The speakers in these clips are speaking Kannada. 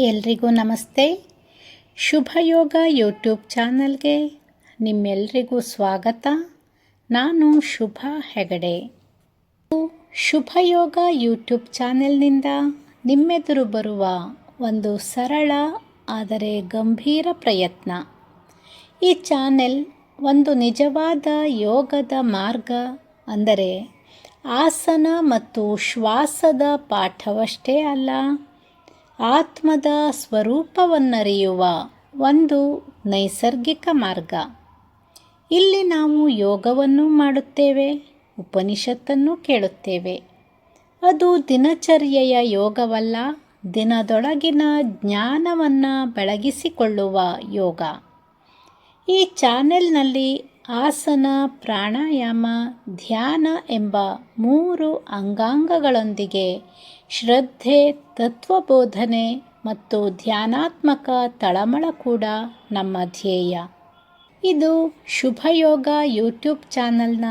ಎಲ್ರಿಗೂ ನಮಸ್ತೆ. ಶುಭಯೋಗ ಯೂಟ್ಯೂಬ್ ಚಾನಲ್ಗೆ ನಿಮ್ಮೆಲ್ರಿಗೂ ಸ್ವಾಗತ. ನಾನು ಶುಭ ಹೆಗಡೆ. ಶುಭಯೋಗ ಯೂಟ್ಯೂಬ್ ಚಾನೆಲ್ನಿಂದ ನಿಮ್ಮೆದುರು ಬರುವ ಒಂದು ಸರಳ ಆದರೆ ಗಂಭೀರ ಪ್ರಯತ್ನ. ಈ ಚಾನೆಲ್ ಒಂದು ನಿಜವಾದ ಯೋಗದ ಮಾರ್ಗ, ಅಂದರೆ ಆಸನ ಮತ್ತು ಶ್ವಾಸದ ಪಾಠವಷ್ಟೇ ಅಲ್ಲ, ಆತ್ಮದ ಸ್ವರೂಪವನ್ನರಿಯುವ ಒಂದು ನೈಸರ್ಗಿಕ ಮಾರ್ಗ. ಇಲ್ಲಿ ನಾವು ಯೋಗವನ್ನು ಮಾಡುತ್ತೇವೆ, ಉಪನಿಷತ್ತನ್ನು ಕೇಳುತ್ತೇವೆ. ಅದು ದಿನಚರ್ಯೆಯ ಯೋಗವಲ್ಲ, ದಿನದೊಳಗಿನ ಜ್ಞಾನವನ್ನು ಬೆಳಗಿಸಿಕೊಳ್ಳುವ ಯೋಗ. ಈ ಚಾನೆಲ್ನಲ್ಲಿ ಆಸನ, ಪ್ರಾಣಾಯಾಮ, ಧ್ಯಾನ ಎಂಬ 3 ಅಂಗಾಂಗಗಳೊಂದಿಗೆ ಶ್ರದ್ಧೆ, ತತ್ವಬೋಧನೆ ಮತ್ತು ಧ್ಯಾನಾತ್ಮಕ ತಳಮಳ ಕೂಡ ನಮ್ಮ ಧ್ಯೇಯ. ಇದು ಶುಭಯೋಗ ಯೂಟ್ಯೂಬ್ ಚಾನಲ್ನ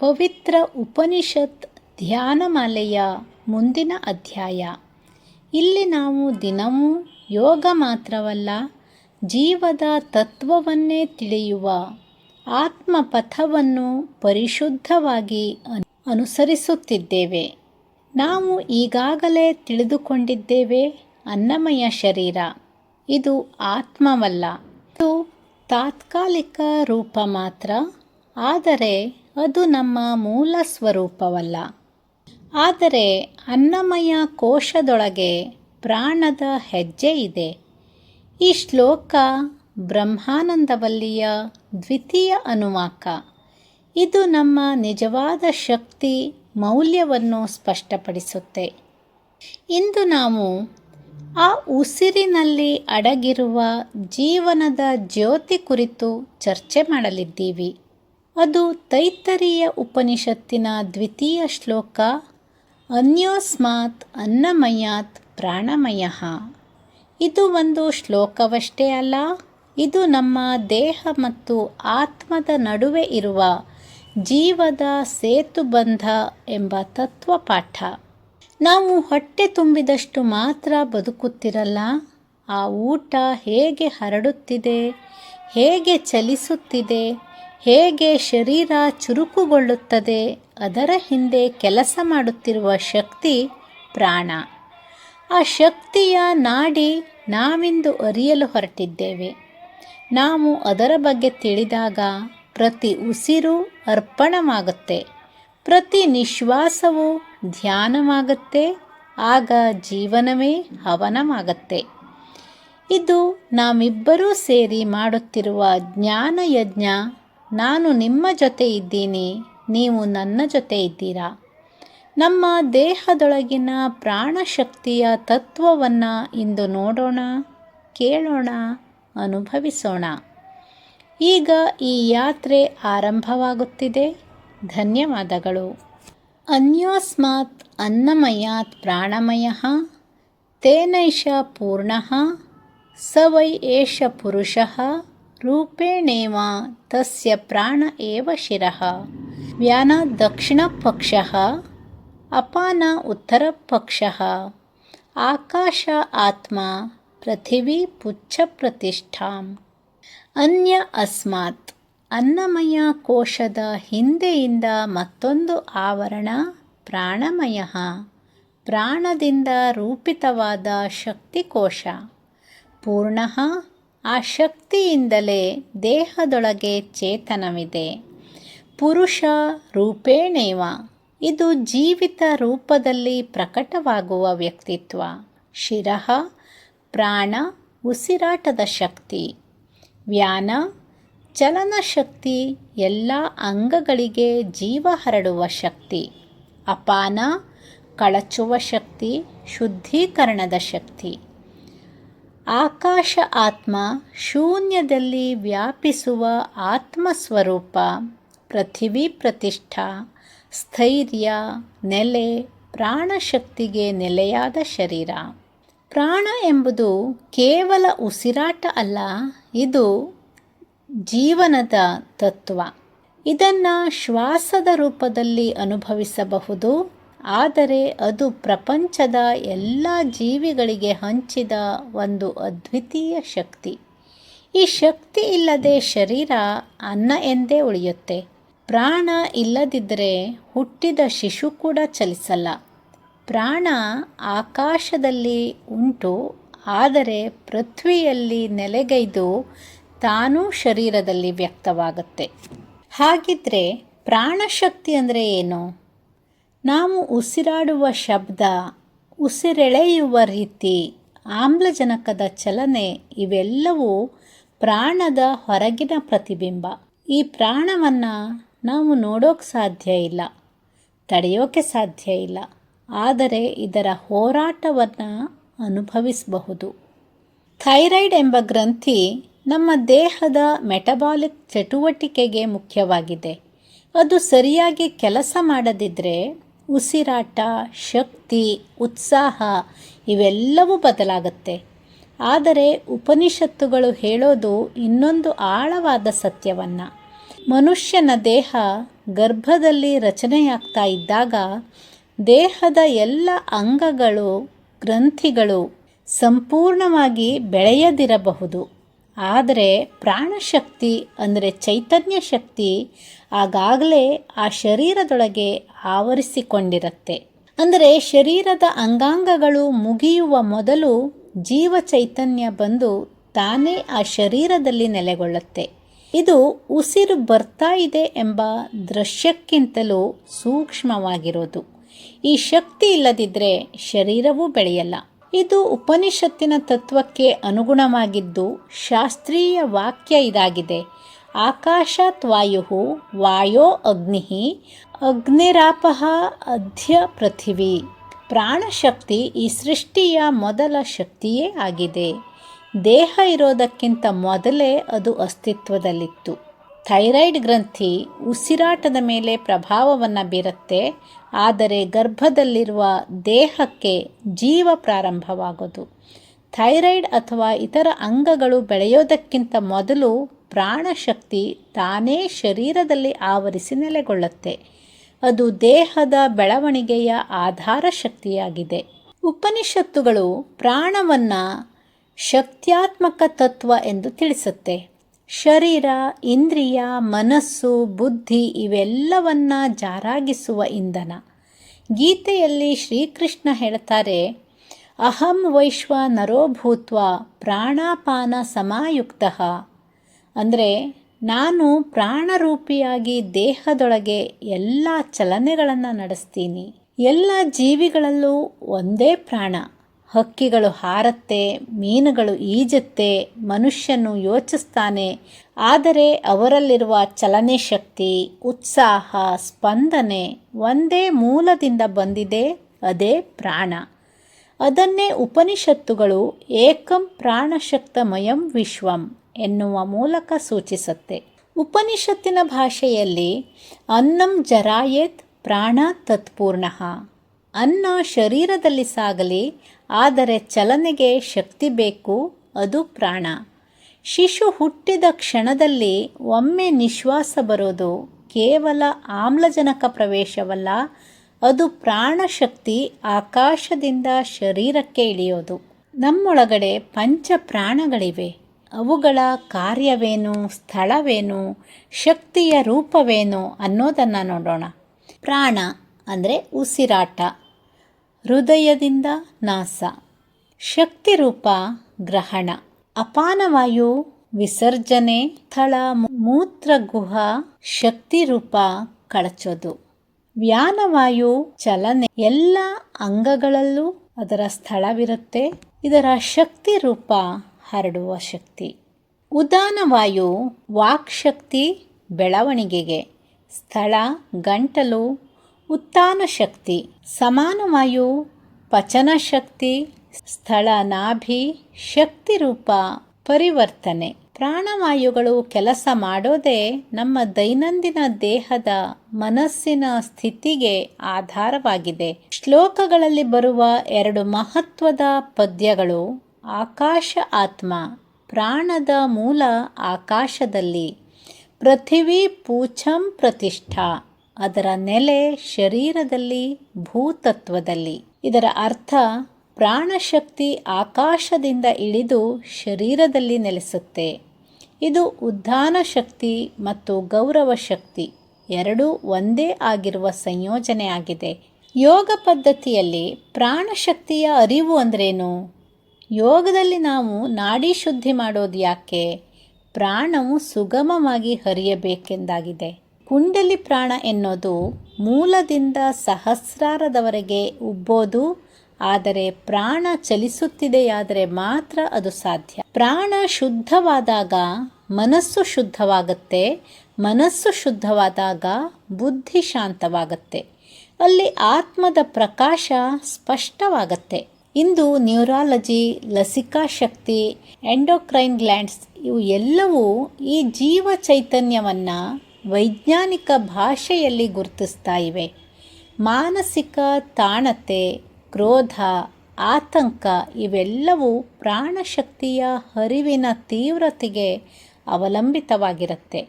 ಪವಿತ್ರ ಉಪನಿಷತ್ ಧ್ಯಾನಮಾಲೆಯ ಮುಂದಿನ ಅಧ್ಯಾಯ. ಇಲ್ಲಿ ನಾವು ದಿನವೂ ಯೋಗ ಮಾತ್ರವಲ್ಲ, ಜೀವದ ತತ್ವವನ್ನೇ ತಿಳಿಯುವ ಆತ್ಮಪಥವನ್ನು ಪರಿಶುದ್ಧವಾಗಿ ಅನುಸರಿಸುತ್ತಿದ್ದೇವೆ. ನಾವು ಈಗಾಗಲೇ ತಿಳಿದುಕೊಂಡಿದ್ದೇವೆ, ಅನ್ನಮಯ ಶರೀರ ಇದು ಆತ್ಮವಲ್ಲ, ಇದು ತಾತ್ಕಾಲಿಕ ರೂಪ ಮಾತ್ರ. ಆದರೆ ಅದು ನಮ್ಮ ಮೂಲ ಸ್ವರೂಪವಲ್ಲ. ಆದರೆ ಅನ್ನಮಯ ಕೋಶದೊಳಗೆ ಪ್ರಾಣದ ಹೆಜ್ಜೆ ಇದೆ. ಈ ಶ್ಲೋಕ ಬ್ರಹ್ಮಾನಂದವಲ್ಲಿಯ ದ್ವಿತೀಯ ಅನುವಾಕ. ಇದು ನಮ್ಮ ನಿಜವಾದ ಶಕ್ತಿ ಮೌಲ್ಯವನ್ನು ಸ್ಪಷ್ಟಪಡಿಸುತ್ತೆ. ಇಂದು ನಾವು ಆ ಉಸಿರಿನಲ್ಲಿ ಅಡಗಿರುವ ಜೀವನದ ಜ್ಯೋತಿ ಕುರಿತು ಚರ್ಚೆ ಮಾಡಲಿದ್ದೀವಿ. ಅದು ತೈತ್ತರೀಯ ಉಪನಿಷತ್ತಿನ ದ್ವಿತೀಯ ಶ್ಲೋಕ, ಅನ್ಯೋಸ್ಮಾತ್ ಅನ್ನಮಯಾತ್ ಪ್ರಾಣಮಯಃ. ಇದು ಒಂದು ಶ್ಲೋಕವಷ್ಟೇ ಅಲ್ಲ, ಇದು ನಮ್ಮ ದೇಹ ಮತ್ತು ಆತ್ಮದ ನಡುವೆ ಇರುವ ಜೀವದ ಸೇತುಬಂಧ ಎಂಬ ತತ್ವಪಾಠ. ನಾವು ಹೊಟ್ಟೆ ತುಂಬಿದಷ್ಟು ಮಾತ್ರ ಬದುಕುತ್ತಿರಲ್ಲ. ಆ ಊಟ ಹೇಗೆ ಹರಡುತ್ತಿದೆ, ಹೇಗೆ ಚಲಿಸುತ್ತಿದೆ, ಹೇಗೆ ಶರೀರ ಚುರುಕುಗೊಳ್ಳುತ್ತದೆ, ಅದರ ಹಿಂದೆ ಕೆಲಸ ಮಾಡುತ್ತಿರುವ ಶಕ್ತಿ ಪ್ರಾಣ. ಆ ಶಕ್ತಿಯ ನಾಡಿ ನಾವಿಂದು ಅರಿಯಲು ಹೊರಟಿದ್ದೇವೆ. ನಾವು ಅದರ ಬಗ್ಗೆ ತಿಳಿದಾಗ ಪ್ರತಿ ಉಸಿರು ಅರ್ಪಣವಾಗುತ್ತೆ, ಪ್ರತಿ ನಿಶ್ವಾಸವೂ ಧ್ಯಾನವಾಗುತ್ತೆ, ಆಗ ಜೀವನವೇ ಹವನವಾಗುತ್ತೆ. ಇದು ನಾವಿಬ್ಬರೂ ಸೇರಿ ಮಾಡುತ್ತಿರುವ ಜ್ಞಾನ ಯಜ್ಞ. ನಾನು ನಿಮ್ಮ ಜೊತೆ ಇದ್ದೀನಿ, ನೀವು ನನ್ನ ಜೊತೆ ಇದ್ದೀರಾ. ನಮ್ಮ ದೇಹದೊಳಗಿನ ಪ್ರಾಣಶಕ್ತಿಯ ತತ್ವವನ್ನು ಇಂದು ನೋಡೋಣ, ಕೇಳೋಣ, ಅನುಭವಿಸೋಣ. ಈಗ ಈ ಯಾತ್ರೆ ಆರಂಭವಾಗುತ್ತಿದೆ. ಧನ್ಯವಾದಗಳು. ಅನ್ಯೋಸ್ಮಾತ್ ಅನ್ನಮಯಾತ್ ಪ್ರಾಣಮಯಃ ತೇನೈಷ ಪೂರ್ಣಃ ಸ ವೈ ಏಷ ಪುರುಷಃ ರೂಪೇಣೇವ ತಸ್ಯ ಪ್ರಾಣ ಏವ ಶಿರಃ. ವ್ಯಾನ ದಕ್ಷಿಣಪಕ್ಷಃ ಅಪಾನ ಉತ್ತರಪಕ್ಷಃ. ಆಕಾಶ ಆತ್ಮ ಪೃಥಿವೀ ಪುಚ್ಛ ಪ್ರತಿಷ್ಠಾಂ. ಅನ್ಯ ಅಸ್ಮಾತ್. ಅನ್ನಮಯ ಕೋಶದ ಹಿಂದೆಯಿಂದ ಮತ್ತೊಂದು ಆವರಣ ಪ್ರಾಣಮಯ. ಪ್ರಾಣದಿಂದ ರೂಪಿತವಾದ ಶಕ್ತಿಕೋಶ ಪೂರ್ಣಃ. ಆ ಶಕ್ತಿಯಿಂದಲೇ ದೇಹದೊಳಗೆ ಚೇತನವಿದೆ. ಪುರುಷ ರೂಪೇಣೇವ. ಇದು ಜೀವಿತ ರೂಪದಲ್ಲಿ ಪ್ರಕಟವಾಗುವ ವ್ಯಕ್ತಿತ್ವ. ಶಿರಃ ಪ್ರಾಣ, ಉಸಿರಾಟದ ಶಕ್ತಿ. ವ್ಯಾನ ಚಲನಶಕ್ತಿ, ಎಲ್ಲ ಅಂಗಗಳಿಗೆ ಜೀವ ಹರಡುವ ಶಕ್ತಿ. ಅಪಾನ ಕಳಚುವ ಶಕ್ತಿ, ಶುದ್ಧೀಕರಣದ ಶಕ್ತಿ. ಆಕಾಶ ಆತ್ಮ ಶೂನ್ಯದಲ್ಲಿ ವ್ಯಾಪಿಸುವ ಆತ್ಮಸ್ವರೂಪ. ಪೃಥಿವೀ ಪ್ರತಿಷ್ಠಾ, ಸ್ಥೈರ್ಯ, ನೆಲೆ, ಪ್ರಾಣಶಕ್ತಿಗೆ ನೆಲೆಯಾದ ಶರೀರ. ಪ್ರಾಣ ಎಂಬುದು ಕೇವಲ ಉಸಿರಾಟ ಅಲ್ಲ, ಇದು ಜೀವನದ ತತ್ವ. ಇದನ್ನು ಶ್ವಾಸದ ರೂಪದಲ್ಲಿ ಅನುಭವಿಸಬಹುದು ಆದರೆ ಅದು ಪ್ರಪಂಚದ ಎಲ್ಲ ಜೀವಿಗಳಿಗೆ ಹಂಚಿದ ಒಂದು ಅದ್ವಿತೀಯ ಶಕ್ತಿ. ಈ ಶಕ್ತಿ ಇಲ್ಲದೆ ಶರೀರ ಅನ್ನ ಎಂದೇ ಉಳಿಯುತ್ತೆ. ಪ್ರಾಣ ಇಲ್ಲದಿದ್ದರೆ ಹುಟ್ಟಿದ ಶಿಶು ಕೂಡ ಚಲಿಸಲ್ಲ. ಪ್ರಾಣ ಆಕಾಶದಲ್ಲಿ ಉಂಟು, ಆದರೆ ಪೃಥ್ವಿಯಲ್ಲಿ ನೆಲೆಗೈದು ತಾನೂ ಶರೀರದಲ್ಲಿ ವ್ಯಕ್ತವಾಗುತ್ತೆ. ಹಾಗಿದ್ರೆ ಪ್ರಾಣಶಕ್ತಿ ಅಂದರೆ ಏನು? ನಾವು ಉಸಿರಾಡುವ ಶಬ್ದ, ಉಸಿರೆಳೆಯುವ ರೀತಿ, ಆಮ್ಲಜನಕದ ಚಲನೆ ಇವೆಲ್ಲವೂ ಪ್ರಾಣದ ಹೊರಗಿನ ಪ್ರತಿಬಿಂಬ. ಈ ಪ್ರಾಣವನ್ನು ನಾವು ನೋಡೋಕೆ ಸಾಧ್ಯ ಇಲ್ಲ, ತಡೆಯೋಕೆ ಸಾಧ್ಯ ಇಲ್ಲ, ಆದರೆ ಇದರ ಹೋರಾಟವನ್ನು ಅನುಭವಿಸಬಹುದು. ಥೈರಾಯ್ಡ್ ಎಂಬ ಗ್ರಂಥಿ ನಮ್ಮ ದೇಹದ ಮೆಟಬಾಲಿಕ್ ಚಟುವಟಿಕೆಗೆ ಮುಖ್ಯವಾಗಿದೆ. ಅದು ಸರಿಯಾಗಿ ಕೆಲಸ ಮಾಡದಿದ್ದರೆ ಉಸಿರಾಟ, ಶಕ್ತಿ, ಉತ್ಸಾಹ ಇವೆಲ್ಲವೂ ಬದಲಾಗುತ್ತೆ. ಆದರೆ ಉಪನಿಷತ್ತುಗಳು ಹೇಳೋದು ಇನ್ನೊಂದು ಆಳವಾದ ಸತ್ಯವನ್ನು. ಮನುಷ್ಯನ ದೇಹ ಗರ್ಭದಲ್ಲಿ ರಚನೆಯಾಗ್ತಾ ಇದ್ದಾಗ ದೇಹದ ಎಲ್ಲ ಅಂಗಗಳು, ಗ್ರಂಥಿಗಳು ಸಂಪೂರ್ಣವಾಗಿ ಬೆಳೆಯದಿರಬಹುದು. ಆದರೆ ಪ್ರಾಣಶಕ್ತಿ ಅಂದರೆ ಚೈತನ್ಯ ಶಕ್ತಿ ಆಗಾಗಲೇ ಆ ಶರೀರದೊಳಗೆ ಆವರಿಸಿಕೊಂಡಿರುತ್ತೆ. ಅಂದರೆ ಶರೀರದ ಅಂಗಾಂಗಗಳು ಮುಗಿಯುವ ಮೊದಲು ಜೀವ ಚೈತನ್ಯ ಬಂದು ತಾನೇ ಆ ಶರೀರದಲ್ಲಿ ನೆಲೆಗೊಳ್ಳುತ್ತೆ. ಇದು ಉಸಿರು ಬರ್ತಾ ಇದೆ ಎಂಬ ದೃಶ್ಯಕ್ಕಿಂತಲೂ ಸೂಕ್ಷ್ಮವಾಗಿರೋದು. ಈ ಶಕ್ತಿ ಇಲ್ಲದಿದ್ದರೆ ಶರೀರವೂ ಬೆಳೆಯಲ್ಲ. ಇದು ಉಪನಿಷತ್ತಿನ ತತ್ವಕ್ಕೆ ಅನುಗುಣವಾಗಿದ್ದು ಶಾಸ್ತ್ರೀಯ ವಾಕ್ಯ ಇದಾಗಿದೆ: ಆಕಾಶಾತ್ ವಾಯು, ವಾಯೋ ಅಗ್ನಿ, ಅಗ್ನಿರಾಪಃ ಅದ್ಯ ಪೃಥಿವಿ. ಪ್ರಾಣಶಕ್ತಿ ಈ ಸೃಷ್ಟಿಯ ಮೊದಲ ಶಕ್ತಿಯೇ ಆಗಿದೆ. ದೇಹ ಇರೋದಕ್ಕಿಂತ ಮೊದಲೇ ಅದು ಅಸ್ತಿತ್ವದಲ್ಲಿತ್ತು. ಥೈರಾಯ್ಡ್ ಗ್ರಂಥಿ ಉಸಿರಾಟದ ಮೇಲೆ ಪ್ರಭಾವವನ್ನು ಬೀರುತ್ತೆ, ಆದರೆ ಗರ್ಭದಲ್ಲಿರುವ ದೇಹಕ್ಕೆ ಜೀವ ಪ್ರಾರಂಭವಾಗೋದು. ಥೈರಾಯ್ಡ್ ಅಥವಾ ಇತರ ಅಂಗಗಳು ಬೆಳೆಯೋದಕ್ಕಿಂತ ಮೊದಲು ಪ್ರಾಣಶಕ್ತಿ ತಾನೇ ಶರೀರದಲ್ಲಿ ಆವರಿಸಿ ನೆಲೆಗೊಳ್ಳುತ್ತೆ. ಅದು ದೇಹದ ಬೆಳವಣಿಗೆಯ ಆಧಾರ ಶಕ್ತಿಯಾಗಿದೆ. ಉಪನಿಷತ್ತುಗಳು ಪ್ರಾಣವನ್ನು ಶಕ್ತ್ಯಾತ್ಮಕ ತತ್ವ ಎಂದು ತಿಳಿಸುತ್ತೆ. ಶರೀರ, ಇಂದ್ರಿಯ, ಮನಸ್ಸು, ಬುದ್ಧಿ ಇವೆಲ್ಲವನ್ನ ಜಾರಾಗಿಸುವ ಇಂಧನ. ಗೀತೆಯಲ್ಲಿ ಶ್ರೀಕೃಷ್ಣ ಹೇಳ್ತಾರೆ, ಅಹಂ ವೈಶ್ವ ನರೋ ಭೂತ್ವ ಪ್ರಾಣಾಪಾನ ಸಮಾಯುಕ್ತಃ. ಅಂದರೆ ನಾನು ಪ್ರಾಣರೂಪಿಯಾಗಿ ದೇಹದೊಳಗೆ ಎಲ್ಲ ಚಲನೆಗಳನ್ನು ನಡೆಸ್ತೀನಿ. ಎಲ್ಲ ಜೀವಿಗಳಲ್ಲೂ ಒಂದೇ ಪ್ರಾಣ. ಹಕ್ಕಿಗಳು ಹಾರತ್ತೆ, ಮೀನುಗಳು ಈಜುತ್ತೆ, ಮನುಷ್ಯನು ಯೋಚಿಸ್ತಾನೆ. ಆದರೆ ಅವರಲ್ಲಿರುವ ಚಲನೆ ಶಕ್ತಿ, ಉತ್ಸಾಹ, ಸ್ಪಂದನೆ ಒಂದೇ ಮೂಲದಿಂದ ಬಂದಿದೆ, ಅದೇ ಪ್ರಾಣ. ಅದನ್ನೇ ಉಪನಿಷತ್ತುಗಳು ಏಕಂ ಪ್ರಾಣಶಕ್ತಮಯಂ ವಿಶ್ವಂ ಎನ್ನುವ ಮೂಲಕ ಸೂಚಿಸುತ್ತೆ. ಉಪನಿಷತ್ತಿನ ಭಾಷೆಯಲ್ಲಿ ಅನ್ನಂ ಜರಾಯೇತ್ ಪ್ರಾಣ ತತ್ಪೂರ್ಣಃ. ಅನ್ನ ಶರೀರದಲ್ಲಿ ಸಾಗಲಿ, ಆದರೆ ಚಲನೆಗೆ ಶಕ್ತಿ ಬೇಕು, ಅದು ಪ್ರಾಣ. ಶಿಶು ಹುಟ್ಟಿದ ಕ್ಷಣದಲ್ಲಿ ಒಮ್ಮೆ ನಿಶ್ವಾಸ ಬರೋದು ಕೇವಲ ಆಮ್ಲಜನಕ ಪ್ರವೇಶವಲ್ಲ, ಅದು ಪ್ರಾಣಶಕ್ತಿ ಆಕಾಶದಿಂದ ಶರೀರಕ್ಕೆ ಇಳಿಯೋದು. ನಮ್ಮೊಳಗಡೆ ಪಂಚ ಪ್ರಾಣಗಳಿವೆ. ಅವುಗಳ ಕಾರ್ಯವೇನು, ಸ್ಥಳವೇನು, ಶಕ್ತಿಯ ರೂಪವೇನು ಅನ್ನೋದನ್ನು ನೋಡೋಣ. ಪ್ರಾಣ ಅಂದರೆ ಉಸಿರಾಟ, ಹೃದಯದಿಂದ ನಾಸ. ಶಕ್ತಿ ರೂಪ ಗ್ರಹಣ, ಅಪಾನವಾಯು ವಿಸರ್ಜನೆ, ಸ್ಥಳ ಮೂತ್ರಗುಹ. ಶಕ್ತಿ ರೂಪ ಕಳಚೋದು. ವ್ಯಾನವಾಯು ಚಲನೆ, ಎಲ್ಲ ಅಂಗಗಳಲ್ಲೂ ಅದರ ಸ್ಥಳವಿರುತ್ತೆ. ಇದರ ಶಕ್ತಿ ರೂಪ ಹರಡುವ ಶಕ್ತಿ. ಉದಾನವಾಯು ವಾಕ್ಶಕ್ತಿ, ಬೆಳವಣಿಗೆಗೆ. ಸ್ಥಳ ಗಂಟಲು, ಉತ್ಥಾನ ಶಕ್ತಿ. ಸಮಾನವಾಯು ಪಚನ ಶಕ್ತಿ, ಸ್ಥಳ ನಾಭಿ. ಶಕ್ತಿ ರೂಪ ಪರಿವರ್ತನೆ. ಪ್ರಾಣವಾಯುಗಳು ಕೆಲಸ ಮಾಡೋದೇ ನಮ್ಮ ದೈನಂದಿನ ದೇಹದ, ಮನಸ್ಸಿನ ಸ್ಥಿತಿಗೆ ಆಧಾರವಾಗಿದೆ. ಶ್ಲೋಕಗಳಲ್ಲಿ ಬರುವ 2 ಮಹತ್ವದ ಪದ್ಯಗಳು ಆಕಾಶ ಆತ್ಮ. ಪ್ರಾಣದ ಮೂಲ ಆಕಾಶದಲ್ಲಿ. ಪೃಥಿವಿ ಪೂಛಂ ಪ್ರತಿಷ್ಠಾ. ಅದರ ನೆಲೆ ಶರೀರದಲ್ಲಿ, ಭೂತತ್ವದಲ್ಲಿ. ಇದರ ಅರ್ಥ ಪ್ರಾಣಶಕ್ತಿ ಆಕಾಶದಿಂದ ಇಳಿದು ಶರೀರದಲ್ಲಿ ನೆಲೆಸುತ್ತೆ. ಇದು ಉದ್ಧಾನ ಶಕ್ತಿ ಮತ್ತು ಗೌರವ ಶಕ್ತಿ ಎರಡೂ ಒಂದೇ ಆಗಿರುವ ಸಂಯೋಜನೆ ಆಗಿದೆ. ಯೋಗ ಪದ್ಧತಿಯಲ್ಲಿ ಪ್ರಾಣಶಕ್ತಿಯ ಅರಿವು ಅಂದ್ರೇನು? ಯೋಗದಲ್ಲಿ ನಾವು ನಾಡಿ ಶುದ್ಧಿ ಮಾಡೋದು ಯಾಕೆ? ಪ್ರಾಣವು ಸುಗಮವಾಗಿ ಹರಿಯಬೇಕೆಂದಾಗಿದೆ. ಕುಂಡಲಿ ಪ್ರಾಣ ಎನ್ನೋದು ಮೂಲದಿಂದ ಸಹಸ್ರಾರದವರೆಗೆ ಉಬ್ಬೋದು. ಆದರೆ ಪ್ರಾಣ ಚಲಿಸುತ್ತಿದೆಯಾದರೆ ಮಾತ್ರ ಅದು ಸಾಧ್ಯ. ಪ್ರಾಣ ಶುದ್ಧವಾದಾಗ ಮನಸ್ಸು ಶುದ್ಧವಾಗುತ್ತೆ. ಮನಸ್ಸು ಶುದ್ಧವಾದಾಗ ಬುದ್ಧಿ ಶಾಂತವಾಗುತ್ತೆ. ಅಲ್ಲಿ ಆತ್ಮದ ಪ್ರಕಾಶ ಸ್ಪಷ್ಟವಾಗತ್ತೆ. ಇಂದು ನ್ಯೂರಾಲಜಿ, ಲಸಿಕಾ ಶಕ್ತಿ, ಎಂಡೋಕ್ರೈನ್ ಗ್ಲ್ಯಾಂಡ್ಸ್ ಇವು ಎಲ್ಲವೂ ಈ ಜೀವ ಚೈತನ್ಯವನ್ನು ವೈಜ್ಞಾನಿಕ ಭಾಷೆಯಲ್ಲಿ ಗುರುತಿಸ್ತಾ ಇವೆ. ಮಾನಸಿಕ ತಾಣತೆ, ಕ್ರೋಧ, ಆತಂಕ ಇವೆಲ್ಲವೂ ಪ್ರಾಣಶಕ್ತಿಯ ಹರಿವಿನ ತೀವ್ರತೆಗೆ ಅವಲಂಬಿತವಾಗಿರುತ್ತೆ.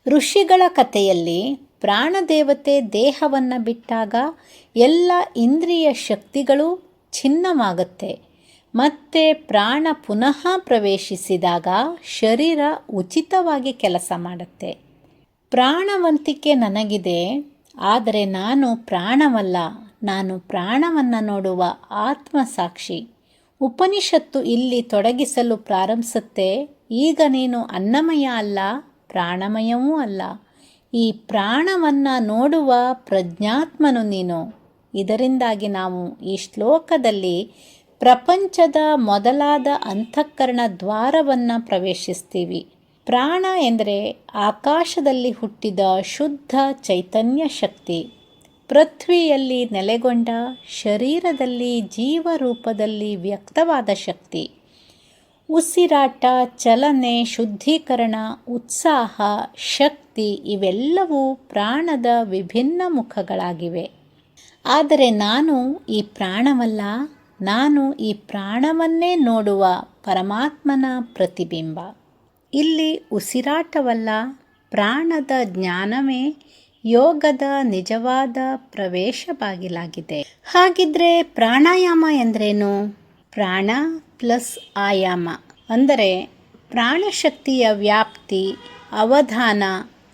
ಋಷಿಗಳ ಕಥೆಯಲ್ಲಿ ಪ್ರಾಣದೇವತೆ ದೇಹವನ್ನು ಬಿಟ್ಟಾಗ ಎಲ್ಲ ಇಂದ್ರಿಯ ಶಕ್ತಿಗಳು ಛಿನ್ನವಾಗುತ್ತೆ. ಮತ್ತೆ ಪ್ರಾಣ ಪುನಃ ಪ್ರವೇಶಿಸಿದಾಗ ಶರೀರ ಉಚಿತವಾಗಿ ಕೆಲಸ ಮಾಡುತ್ತೆ. ಪ್ರಾಣವಂತಿಕೆ ನನಗಿದೆ, ಆದರೆ ನಾನು ಪ್ರಾಣವಲ್ಲ. ನಾನು ಪ್ರಾಣವನ್ನು ನೋಡುವ ಆತ್ಮಸಾಕ್ಷಿ. ಉಪನಿಷತ್ತು ಇಲ್ಲಿ ತೊಡಗಿಸಲು ಪ್ರಾರಂಭಿಸುತ್ತೆ. ಈಗ ನೀನು ಅನ್ನಮಯ ಅಲ್ಲ, ಪ್ರಾಣಮಯವೂ ಅಲ್ಲ. ಈ ಪ್ರಾಣವನ್ನು ನೋಡುವ ಪ್ರಜ್ಞಾತ್ಮನು ನೀನು. ಇದರಿಂದಾಗಿ ನಾವು ಈ ಶ್ಲೋಕದಲ್ಲಿ ಪ್ರಪಂಚದ ಮೊದಲಾದ ಅಂತಃಕರಣ ದ್ವಾರವನ್ನು ಪ್ರವೇಶಿಸ್ತೀವಿ. ಪ್ರಾಣ ಎಂದರೆ ಆಕಾಶದಲ್ಲಿ ಹುಟ್ಟಿದ ಶುದ್ಧ ಚೈತನ್ಯ ಶಕ್ತಿ. ಪೃಥ್ವಿಯಲ್ಲಿ ನೆಲೆಗೊಂಡ, ಶರೀರದಲ್ಲಿ ಜೀವರೂಪದಲ್ಲಿ ವ್ಯಕ್ತವಾದ ಶಕ್ತಿ. ಉಸಿರಾಟ, ಚಲನೆ, ಶುದ್ಧೀಕರಣ, ಉತ್ಸಾಹ, ಶಕ್ತಿ ಇವೆಲ್ಲವೂ ಪ್ರಾಣದ ವಿಭಿನ್ನ ಮುಖಗಳಾಗಿವೆ. ಆದರೆ ನಾನು ಈ ಪ್ರಾಣವಲ್ಲ. ನಾನು ಈ ಪ್ರಾಣವನ್ನೇ ನೋಡುವ ಪರಮಾತ್ಮನ ಪ್ರತಿಬಿಂಬ. ಇಲ್ಲಿ ಉಸಿರಾಟವಲ್ಲ, ಪ್ರಾಣದ ಜ್ಞಾನವೇ ಯೋಗದ ನಿಜವಾದ ಪ್ರವೇಶ ಬಾಗಿಲಾಗಿದೆ. ಹಾಗಿದ್ರೆ ಪ್ರಾಣಾಯಾಮ ಎಂದರೇನು? ಪ್ರಾಣ ಪ್ಲಸ್ ಆಯಾಮ ಅಂದರೆ ಪ್ರಾಣಶಕ್ತಿಯ ವ್ಯಾಪ್ತಿ, ಅವಧಾನ,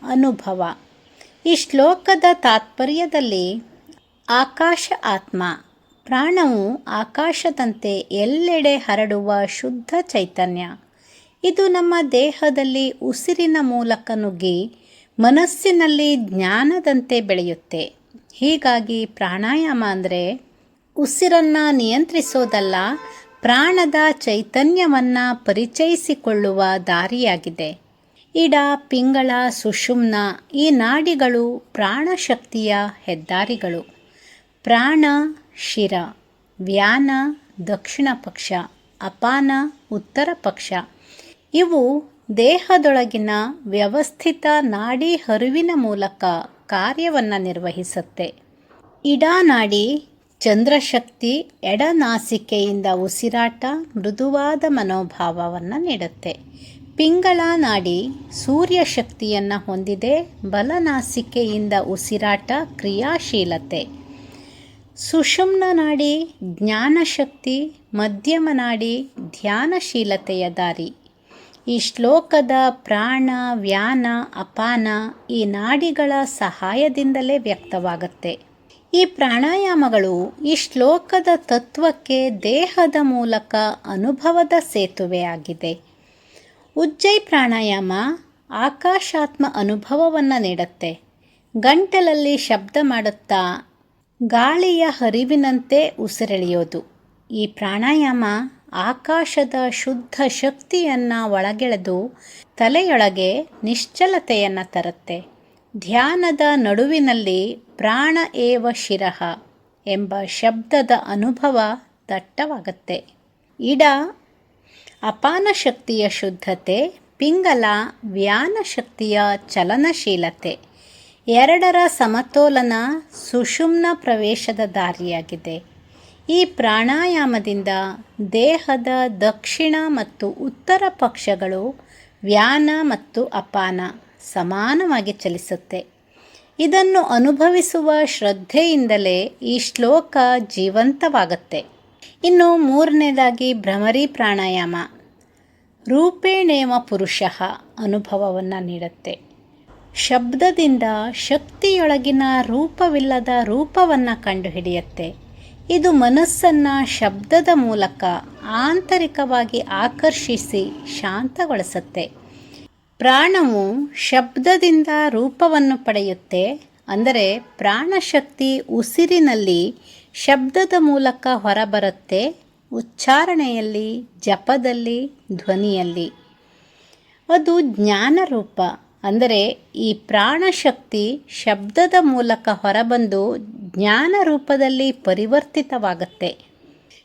ಅನುಭವ. ಈ ಶ್ಲೋಕದ ತಾತ್ಪರ್ಯದಲ್ಲಿ ಆಕಾಶ ಆತ್ಮ, ಪ್ರಾಣವು ಆಕಾಶದಂತೆ ಎಲ್ಲೆಡೆ ಹರಡುವ ಶುದ್ಧ ಚೈತನ್ಯ. ಇದು ನಮ್ಮ ದೇಹದಲ್ಲಿ ಉಸಿರಿನ ಮೂಲಕ ನುಗ್ಗಿ ಮನಸ್ಸಿನಲ್ಲಿ ಜ್ಞಾನದಂತೆ ಬೆಳೆಯುತ್ತೆ. ಹೀಗಾಗಿ ಪ್ರಾಣಾಯಾಮ ಅಂದರೆ ಉಸಿರನ್ನು ನಿಯಂತ್ರಿಸೋದಲ್ಲ, ಪ್ರಾಣದ ಚೈತನ್ಯವನ್ನು ಪರಿಚಯಿಸಿಕೊಳ್ಳುವ ದಾರಿಯಾಗಿದೆ. ಇಡ, ಪಿಂಗಳ, ಸುಷುಮ್ನ ಈ ನಾಡಿಗಳು ಪ್ರಾಣಶಕ್ತಿಯ ಹೆದ್ದಾರಿಗಳು. ಪ್ರಾಣ ಶಿರ, ವ್ಯಾನ ದಕ್ಷಿಣ ಪಕ್ಷ, ಅಪಾನ ಉತ್ತರ ಪಕ್ಷ. ಇವು ದೇಹದೊಳಗಿನ ವ್ಯವಸ್ಥಿತ ನಾಡಿ ಹರಿವಿನ ಮೂಲಕ ಕಾರ್ಯವನ್ನು ನಿರ್ವಹಿಸುತ್ತೆ. ಇಡಾನಾಡಿ ಚಂದ್ರಶಕ್ತಿ ಎಡನಾಸಿಕೆಯಿಂದ ಉಸಿರಾಟ, ಮೃದುವಾದ ಮನೋಭಾವವನ್ನು ನೀಡುತ್ತೆ. ಪಿಂಗಳ ನಾಡಿ ಸೂರ್ಯ ಶಕ್ತಿಯನ್ನು ಹೊಂದಿದೆ, ಬಲನಾಸಿಕೆಯಿಂದ ಉಸಿರಾಟ, ಕ್ರಿಯಾಶೀಲತೆ. ಸುಷುಮ್ನ ನಾಡಿ ಜ್ಞಾನಶಕ್ತಿ, ಮಧ್ಯಮ ನಾಡಿ ಧ್ಯಾನಶೀಲತೆಯ ದಾರಿ. ಈ ಶ್ಲೋಕದ ಪ್ರಾಣ, ವ್ಯಾನ, ಅಪಾನ ಈ ನಾಡಿಗಳ ಸಹಾಯದಿಂದಲೇ ವ್ಯಕ್ತವಾಗುತ್ತೆ. ಈ ಪ್ರಾಣಾಯಾಮಗಳು ಈ ಶ್ಲೋಕದ ತತ್ವಕ್ಕೆ ದೇಹದ ಮೂಲಕ ಅನುಭವದ ಸೇತುವೆಯಾಗಿದೆ. ಉಜ್ಜಯಿ ಪ್ರಾಣಾಯಾಮ ಆಕಾಶಾತ್ಮ ಅನುಭವವನ್ನು ನೀಡುತ್ತೆ. ಗಂಟಲಲ್ಲಿ ಶಬ್ದ ಮಾಡುತ್ತಾ ಗಾಳಿಯ ಹರಿವಿನಂತೆ ಉಸಿರೆಳೆಯೋದು. ಈ ಪ್ರಾಣಾಯಾಮ ಆಕಾಶದ ಶುದ್ಧ ಶಕ್ತಿಯನ್ನು ಒಳಗೆಳೆದು ತಲೆಯೊಳಗೆ ನಿಶ್ಚಲತೆಯನ್ನು ತರುತ್ತೆ. ಧ್ಯಾನದ ನಡುವಿನಲ್ಲಿ ಪ್ರಾಣ ಏವ ಶಿರಃ ಎಂಬ ಶಬ್ದದ ಅನುಭವ ದಟ್ಟವಾಗುತ್ತೆ. ಇಡ ಅಪಾನ ಶಕ್ತಿಯ ಶುದ್ಧತೆ, ಪಿಂಗಲ ವ್ಯಾನ ಶಕ್ತಿಯ ಚಲನಶೀಲತೆ. ಎರಡರ ಸಮತೋಲನ ಸುಷುಮ್ನ ಪ್ರವೇಶದ ದಾರಿಯಾಗಿದೆ. ಈ ಪ್ರಾಣಾಯಾಮದಿಂದ ದೇಹದ ದಕ್ಷಿಣ ಮತ್ತು ಉತ್ತರ ಪಕ್ಷಗಳು ವ್ಯಾನ ಮತ್ತು ಅಪಾನ ಸಮಾನವಾಗಿ ಚಲಿಸುತ್ತೆ. ಇದನ್ನು ಅನುಭವಿಸುವ ಶ್ರದ್ಧೆಯಿಂದಲೇ ಈ ಶ್ಲೋಕ ಜೀವಂತವಾಗುತ್ತೆ. ಇನ್ನು ಮೂರನೇದಾಗಿ ಭ್ರಮರಿ ಪ್ರಾಣಾಯಾಮ. ರೂಪೇಣೇವ ಪುರುಷಃ ಅನುಭವವನ್ನು ನೀಡುತ್ತೆ. ಶಬ್ದದಿಂದ ಶಕ್ತಿಯೊಳಗಿನ ರೂಪವಿಲ್ಲದ ರೂಪವನ್ನು ಕಂಡುಹಿಡಿಯುತ್ತೆ. ಇದು ಮನಸ್ಸನ್ನು ಶಬ್ದದ ಮೂಲಕ ಆಂತರಿಕವಾಗಿ ಆಕರ್ಷಿಸಿ ಶಾಂತಗೊಳಿಸುತ್ತೆ. ಪ್ರಾಣವು ಶಬ್ದದಿಂದ ರೂಪವನ್ನು ಪಡೆಯುತ್ತೆ. ಅಂದರೆ ಪ್ರಾಣಶಕ್ತಿ ಉಸಿರಿನಲ್ಲಿ ಶಬ್ದದ ಮೂಲಕ ಹೊರಬರುತ್ತೆ, ಉಚ್ಚಾರಣೆಯಲ್ಲಿ, ಜಪದಲ್ಲಿ, ಧ್ವನಿಯಲ್ಲಿ. ಅದು ಜ್ಞಾನ ರೂಪ. ಅಂದರೆ ಈ ಪ್ರಾಣಶಕ್ತಿ ಶಬ್ದದ ಮೂಲಕ ಹೊರಬಂದು ಜ್ಞಾನ ರೂಪದಲ್ಲಿ ಪರಿವರ್ತಿತವಾಗುತ್ತೆ.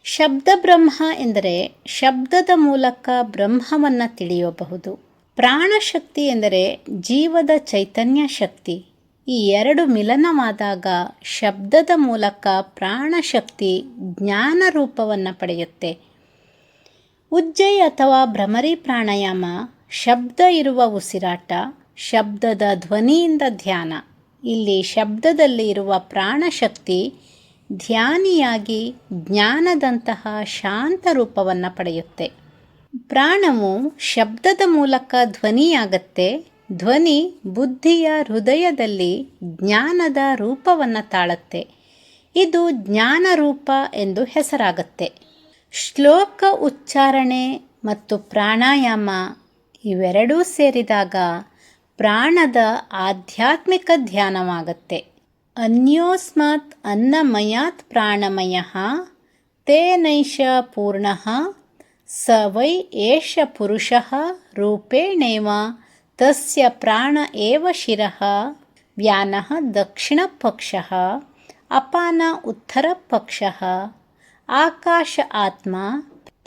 ಶಬ್ದ ಬ್ರಹ್ಮ ಎಂದರೆ ಶಬ್ದದ ಮೂಲಕ ಬ್ರಹ್ಮವನ್ನು ತಿಳಿಯಬಹುದು. ಪ್ರಾಣಶಕ್ತಿ ಎಂದರೆ ಜೀವದ ಚೈತನ್ಯ ಶಕ್ತಿ. ಈ ಎರಡು ಮಿಲನವಾದಾಗ ಶಬ್ದದ ಮೂಲಕ ಪ್ರಾಣಶಕ್ತಿ ಜ್ಞಾನ ರೂಪವನ್ನು ಪಡೆಯುತ್ತೆ. ಉಜ್ಜಯಿ ಅಥವಾ ಭ್ರಮರಿ ಪ್ರಾಣಾಯಾಮ ಶಬ್ದ ಇರುವ ಉಸಿರಾಟ, ಶಬ್ದದ ಧ್ವನಿಯಿಂದ ಧ್ಯಾನ. ಇಲ್ಲಿ ಶಬ್ದದಲ್ಲಿ ಇರುವ ಪ್ರಾಣಶಕ್ತಿ ಧ್ಯಾನಿಯಾಗಿ ಜ್ಞಾನದಂತಹ ಶಾಂತ ರೂಪವನ್ನು ಪಡೆಯುತ್ತೆ. ಪ್ರಾಣವು ಶಬ್ದದ ಮೂಲಕ ಧ್ವನಿಯಾಗತ್ತೆ. ಧ್ವನಿ ಬುದ್ಧಿಯ ಹೃದಯದಲ್ಲಿ ಜ್ಞಾನದ ರೂಪವನ್ನು ತಾಳುತ್ತೆ. ಇದು ಜ್ಞಾನ ರೂಪ ಎಂದು ಹೆಸರಾಗುತ್ತೆ. ಶ್ಲೋಕ ಉಚ್ಚಾರಣೆ ಮತ್ತು ಪ್ರಾಣಾಯಾಮ ಇವೆರಡೂ ಸೇರಿದಾಗ ಪ್ರಾಣದ ಆಧ್ಯಾತ್ಮಿಕ ಧ್ಯಾನವಾಗುತ್ತೆ. ಅನ್ಯೋಸ್ಮಾತ್ ಅನ್ನಮಯಾತ್ ಪ್ರಾಣಮಯಃ ತೇನೈಷ ಪೂರ್ಣಃ ಸ ವೈ ಏಷ ಪುರುಷಃ ರೂಪೇಣೇವ ತಸ್ಯ ಪ್ರಾಣ ಏವ ಶಿರಃ ವ್ಯಾನಃ ದಕ್ಷಿಣ ಪಕ್ಷಃ ಅಪಾನ ಉತ್ತರ ಪಕ್ಷಃ ಆಕಾಶ ಆತ್ಮ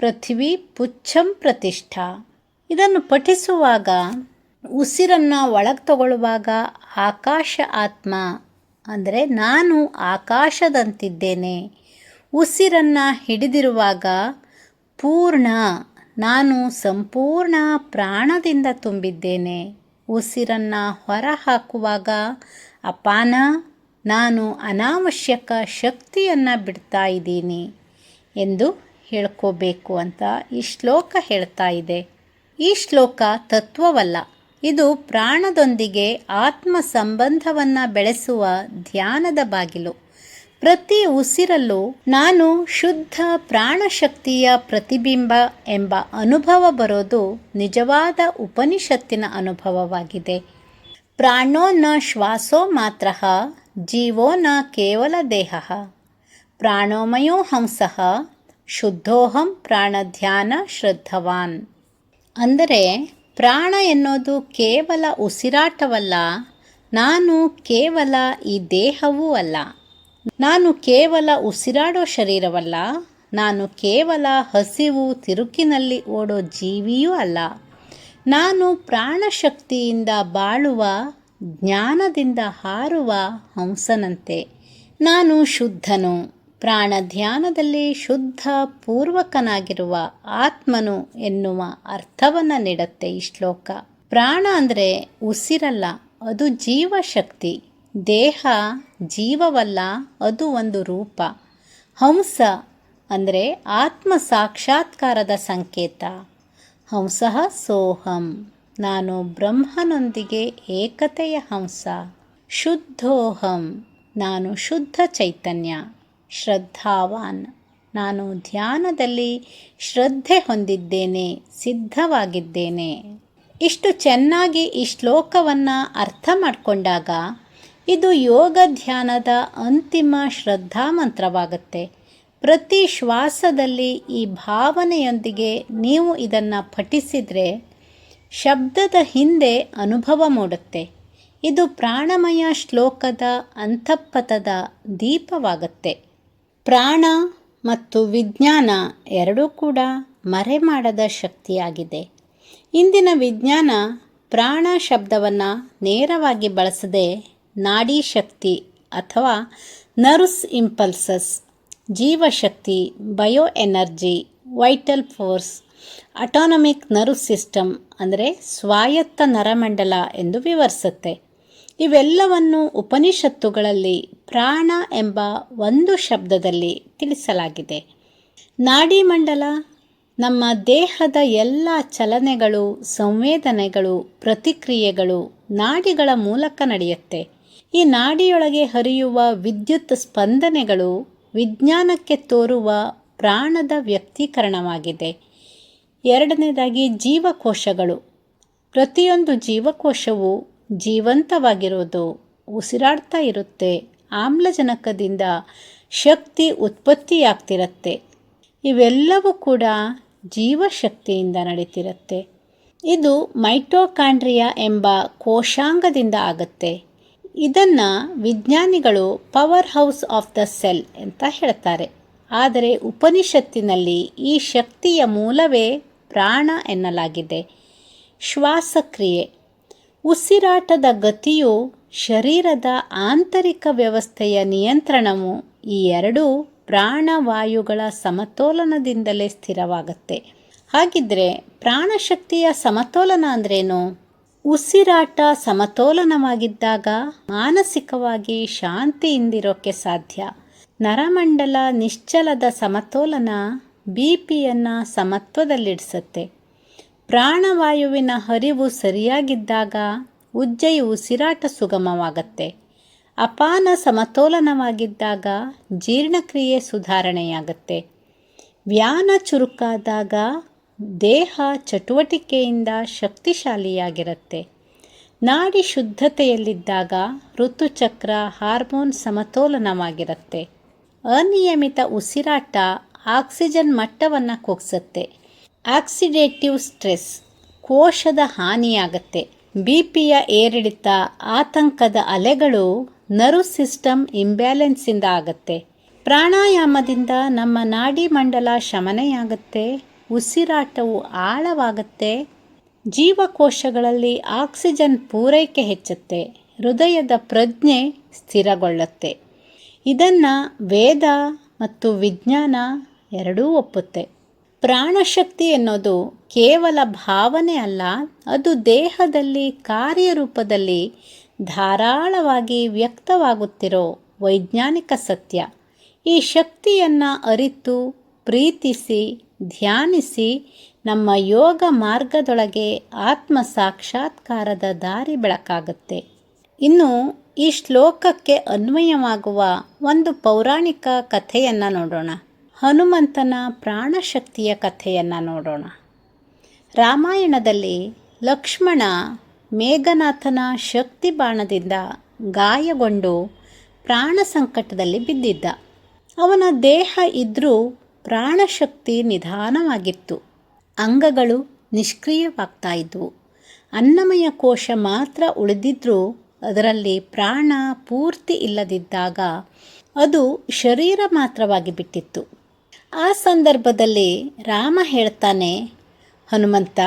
ಪೃಥ್ವಿ ಪುಚ್ಛಂ ಪ್ರತಿಷ್ಠಾ. ಇದನ್ನು ಪಠಿಸುವಾಗ ಉಸಿರನ್ನು ಒಳಗೆ ತಗೊಳ್ಳುವಾಗ ಆಕಾಶ ಆತ್ಮ ಅಂದರೆ ನಾನು ಆಕಾಶದಂತಿದ್ದೇನೆ. ಉಸಿರನ್ನು ಹಿಡಿದಿರುವಾಗ ಪೂರ್ಣ, ನಾನು ಸಂಪೂರ್ಣ ಪ್ರಾಣದಿಂದ ತುಂಬಿದ್ದೇನೆ. ಉಸಿರನ್ನು ಹೊರ ಹಾಕುವಾಗ ಅಪಾನ, ನಾನು ಅನಾವಶ್ಯಕ ಶಕ್ತಿಯನ್ನು ಬಿಡ್ತಾ ಇದ್ದೀನಿ ಎಂದು ಹೇಳ್ಕೋಬೇಕು ಅಂತ ಈ ಶ್ಲೋಕ ಹೇಳ್ತಾ ಇದೆ. ಈ ಶ್ಲೋಕ ತತ್ವವಲ್ಲ, ಇದು ಪ್ರಾಣದೊಂದಿಗೆ ಆತ್ಮ ಸಂಬಂಧವನ್ನು ಬೆಳೆಸುವ ಧ್ಯಾನದ ಬಾಗಿಲು. ಪ್ರತಿ ಉಸಿರಲ್ಲೂ ನಾನು ಶುದ್ಧ ಪ್ರಾಣಶಕ್ತಿಯ ಪ್ರತಿಬಿಂಬ ಎಂಬ ಅನುಭವ ಬರೋದು ನಿಜವಾದ ಉಪನಿಷತ್ತಿನ ಅನುಭವವಾಗಿದೆ. ಪ್ರಾಣೋ ನ ಶ್ವಾಸೋ ಮಾತ್ರ ಜೀವೋ ನ ಕೇವಲ ದೇಹ ಪ್ರಾಣೋಮಯೋ ಹಂಸಃ ಶುದ್ಧೋಹಂ ಪ್ರಾಣಧ್ಯಾನ ಶ್ರದ್ಧವಾನ್. ಅಂದರೆ ಪ್ರಾಣ ಎನ್ನುವುದು ಕೇವಲ ಉಸಿರಾಟವಲ್ಲ, ನಾನು ಕೇವಲ ಈ ದೇಹವೂ ಅಲ್ಲ, ನಾನು ಕೇವಲ ಉಸಿರಾಡೋ ಶರೀರವಲ್ಲ, ನಾನು ಕೇವಲ ಹಸಿವು ತಿರುಕಿನಲ್ಲಿ ಓಡೋ ಜೀವಿಯೂ ಅಲ್ಲ, ನಾನು ಪ್ರಾಣಶಕ್ತಿಯಿಂದ ಬಾಳುವ, ಜ್ಞಾನದಿಂದ ಹಾರುವ ಹಂಸನಂತೆ. ನಾನು ಶುದ್ಧನು, ಪ್ರಾಣ ಧ್ಯಾನದಲ್ಲಿ ಶುದ್ಧ ಪೂರ್ವಕನಾಗಿರುವ ಆತ್ಮನು ಎನ್ನುವ ಅರ್ಥವನ್ನು ನೀಡುತ್ತೆ ಈ ಶ್ಲೋಕ. ಪ್ರಾಣ ಅಂದರೆ ಉಸಿರಲ್ಲ, ಅದು ಜೀವಶಕ್ತಿ. ದೇಹ ಜೀವವಲ್ಲ, ಅದು ಒಂದು ರೂಪ. ಹಂಸ ಅಂದರೆ ಆತ್ಮ ಸಾಕ್ಷಾತ್ಕಾರದ ಸಂಕೇತ. ಹಂಸಃ ಸೋಹಂ, ನಾನು ಬ್ರಹ್ಮನೊಂದಿಗೆ ಏಕತೆಯ ಹಂಸ. ಶುದ್ಧೋಹಂ, ನಾನು ಶುದ್ಧ ಚೈತನ್ಯ. ಶ್ರದ್ಧಾವಾನ್, ನಾನು ಧ್ಯಾನದಲ್ಲಿ ಶ್ರದ್ಧೆ ಹೊಂದಿದ್ದೇನೆ, ಸಿದ್ಧವಾಗಿದ್ದೇನೆ. ಇಷ್ಟು ಚೆನ್ನಾಗಿ ಈ ಶ್ಲೋಕವನ್ನು ಅರ್ಥ ಮಾಡಿಕೊಂಡಾಗ ಇದು ಯೋಗ ಧ್ಯಾನದ ಅಂತಿಮ ಶ್ರದ್ಧಾ ಮಂತ್ರವಾಗುತ್ತೆ. ಪ್ರತಿ ಶ್ವಾಸದಲ್ಲಿ ಈ ಭಾವನೆಯೊಂದಿಗೆ ನೀವು ಇದನ್ನು ಪಠಿಸಿದರೆ ಶಬ್ದದ ಹಿಂದೆ ಅನುಭವ ಮೂಡುತ್ತೆ. ಇದು ಪ್ರಾಣಮಯ ಶ್ಲೋಕದ ಅಂತಃಪಥದ ದೀಪವಾಗುತ್ತೆ. ಪ್ರಾಣ ಮತ್ತು ವಿಜ್ಞಾನ ಎರಡೂ ಕೂಡ ಮರೆಮಾಡದ ಶಕ್ತಿಯಾಗಿದೆ. ಇಂದಿನ ವಿಜ್ಞಾನ ಪ್ರಾಣ ಶಬ್ದವನ್ನು ನೇರವಾಗಿ ಬಳಸದೆ ನಾಡಿ ಶಕ್ತಿ ಅಥವಾ ನರ್ವ್ಸ್ ಇಂಪಲ್ಸಸ್, ಜೀವಶಕ್ತಿ, bio energy, vital force, autonomic nerve system ಅಂದರೆ ಸ್ವಾಯತ್ತ ನರಮಂಡಲ ಎಂದು ವಿವರಿಸುತ್ತೆ. ಇವೆಲ್ಲವನ್ನು ಉಪನಿಷತ್ತುಗಳಲ್ಲಿ ಪ್ರಾಣ ಎಂಬ ಒಂದು ಶಬ್ದದಲ್ಲಿ ತಿಳಿಸಲಾಗಿದೆ. ನಾಡಿಮಂಡಲ ನಮ್ಮ ದೇಹದ ಎಲ್ಲ ಚಲನೆಗಳು, ಸಂವೇದನೆಗಳು, ಪ್ರತಿಕ್ರಿಯೆಗಳು ನಾಡಿಗಳ ಮೂಲಕ ನಡೆಯುತ್ತೆ. ಈ ನಾಡಿಯೊಳಗೆ ಹರಿಯುವ ವಿದ್ಯುತ್ ಸ್ಪಂದನೆಗಳು ವಿಜ್ಞಾನಕ್ಕೆ ತೋರುವ ಪ್ರಾಣದ ವ್ಯಕ್ತೀಕರಣವಾಗಿದೆ. ಎರಡನೇದಾಗಿ ಜೀವಕೋಶಗಳು. ಪ್ರತಿಯೊಂದು ಜೀವಕೋಶವು ಜೀವಂತವಾಗಿರೋದು, ಉಸಿರಾಡ್ತಾ ಇರುತ್ತೆ, ಆಮ್ಲಜನಕದಿಂದ ಶಕ್ತಿ ಉತ್ಪತ್ತಿಯಾಗ್ತಿರತ್ತೆ. ಇವೆಲ್ಲವೂ ಕೂಡ ಜೀವಶಕ್ತಿಯಿಂದ ನಡೀತಿರುತ್ತೆ. ಇದು ಮೈಟೋಕಾಂಡ್ರಿಯಾ ಎಂಬ ಕೋಶಾಂಗದಿಂದ ಆಗುತ್ತೆ. ಇದನ್ನು ವಿಜ್ಞಾನಿಗಳು power house of the cell ಅಂತ ಹೇಳ್ತಾರೆ. ಆದರೆ ಉಪನಿಷತ್ತಿನಲ್ಲಿ ಈ ಶಕ್ತಿಯ ಮೂಲವೇ ಪ್ರಾಣ ಎನ್ನಲಾಗಿದೆ. ಶ್ವಾಸಕ್ರಿಯೆ. ಉಸಿರಾಟದ ಗತಿಯು, ಶರೀರದ ಆಂತರಿಕ ವ್ಯವಸ್ಥೆಯ ನಿಯಂತ್ರಣವು ಈ ಎರಡೂ ಪ್ರಾಣವಾಯುಗಳ ಸಮತೋಲನದಿಂದಲೇ ಸ್ಥಿರವಾಗುತ್ತೆ. ಹಾಗಿದ್ರೆ ಪ್ರಾಣಶಕ್ತಿಯ ಸಮತೋಲನ ಅಂದ್ರೇನು? ಉಸಿರಾಟ ಸಮತೋಲನವಾಗಿದ್ದಾಗ ಮಾನಸಿಕವಾಗಿ ಶಾಂತಿಯಿಂದಿರೋಕ್ಕೆ ಸಾಧ್ಯ. ನರಮಂಡಲ ನಿಶ್ಚಲದ ಸಮತೋಲನ ಬಿಪಿಯನ್ನು ಸಮತ್ವದಲ್ಲಿಡಿಸುತ್ತೆ. ಪ್ರಾಣವಾಯುವಿನ ಹರಿವು ಸರಿಯಾಗಿದ್ದಾಗ ಉಜ್ಜೆಯ ಉಸಿರಾಟ ಸುಗಮವಾಗತ್ತೆ. ಅಪಾನ ಸಮತೋಲನವಾಗಿದ್ದಾಗ ಜೀರ್ಣಕ್ರಿಯೆ ಸುಧಾರಣೆಯಾಗತ್ತೆ. ವ್ಯಾನ ಚುರುಕಾದಾಗ ದೇಹ ಚಟುವಟಿಕೆಯಿಂದ ಶಕ್ತಿಶಾಲಿಯಾಗಿರುತ್ತೆ. ನಾಡಿ ಶುದ್ಧತೆಯಲ್ಲಿದ್ದಾಗ ಋತುಚಕ್ರ, ಹಾರ್ಮೋನ್ ಸಮತೋಲನವಾಗಿರುತ್ತೆ. ಅನಿಯಮಿತ ಉಸಿರಾಟ ಆಕ್ಸಿಜನ್ ಮಟ್ಟವನ್ನು ಕುಗ್ಸುತ್ತೆ. ಆಕ್ಸಿಡೇಟಿವ್ ಸ್ಟ್ರೆಸ್, ಕೋಶದ ಹಾನಿಯಾಗತ್ತೆ. ಬಿಪಿಯ ಏರಿಳಿತ, ಆತಂಕದ ಅಲೆಗಳು ನರ್ವ್ ಸಿಸ್ಟಮ್ ಇಂಬ್ಯಾಲೆನ್ಸಿಂದ ಆಗತ್ತೆ. ಪ್ರಾಣಾಯಾಮದಿಂದ ನಮ್ಮ ನಾಡಿ ಮಂಡಲ ಶಮನೆಯಾಗುತ್ತೆ, ಉಸಿರಾಟವು ಆಳವಾಗುತ್ತೆ, ಜೀವಕೋಶಗಳಲ್ಲಿ ಆಕ್ಸಿಜನ್ ಪೂರೈಕೆ ಹೆಚ್ಚುತ್ತೆ, ಹೃದಯದ ಪ್ರಜ್ಞೆ ಸ್ಥಿರಗೊಳ್ಳುತ್ತೆ. ಇದನ್ನು ವೇದ ಮತ್ತು ವಿಜ್ಞಾನ ಎರಡೂ ಒಪ್ಪುತ್ತೆ. ಪ್ರಾಣಶಕ್ತಿ ಎನ್ನುವುದು ಕೇವಲ ಭಾವನೆ ಅಲ್ಲ, ಅದು ದೇಹದಲ್ಲಿ ಕಾರ್ಯರೂಪದಲ್ಲಿ ಧಾರಾಳವಾಗಿ ವ್ಯಕ್ತವಾಗುತ್ತಿರೋ ವೈಜ್ಞಾನಿಕ ಸತ್ಯ. ಈ ಶಕ್ತಿಯನ್ನು ಅರಿತು, ಪ್ರೀತಿಸಿ, ಧ್ಯಾನಿಸಿ ನಮ್ಮ ಯೋಗ ಮಾರ್ಗದೊಳಗೆ ಆತ್ಮ ಸಾಕ್ಷಾತ್ಕಾರದ ದಾರಿ ಬೆಳಕಾಗುತ್ತೆ. ಇನ್ನು ಈ ಶ್ಲೋಕಕ್ಕೆ ಅನ್ವಯವಾಗುವ ಒಂದು ಪೌರಾಣಿಕ ಕಥೆಯನ್ನು ನೋಡೋಣ. ಹನುಮಂತನ ಪ್ರಾಣಶಕ್ತಿಯ ಕಥೆಯನ್ನು ನೋಡೋಣ. ರಾಮಾಯಣದಲ್ಲಿ ಲಕ್ಷ್ಮಣ ಮೇಘನಾಥನ ಶಕ್ತಿ ಬಾಣದಿಂದ ಗಾಯಗೊಂಡು ಪ್ರಾಣ ಸಂಕಟದಲ್ಲಿ ಬಿದ್ದಿದ್ದ. ಅವನ ದೇಹ ಇದ್ದರೂ ಪ್ರಾಣಶಕ್ತಿ ನಿಧಾನವಾಗಿತ್ತು. ಅಂಗಗಳು ನಿಷ್ಕ್ರಿಯವಾಗ್ತಾ ಇದ್ವು. ಅನ್ನಮಯ ಕೋಶ ಮಾತ್ರ ಉಳಿದಿದ್ರೂ ಅದರಲ್ಲಿ ಪ್ರಾಣ ಪೂರ್ತಿ ಇಲ್ಲದಿದ್ದಾಗ ಅದು ಶರೀರ ಮಾತ್ರವಾಗಿ ಬಿಟ್ಟಿತ್ತು. ಆ ಸಂದರ್ಭದಲ್ಲಿ ರಾಮ ಹೇಳ್ತಾನೆ, ಹನುಮಂತ,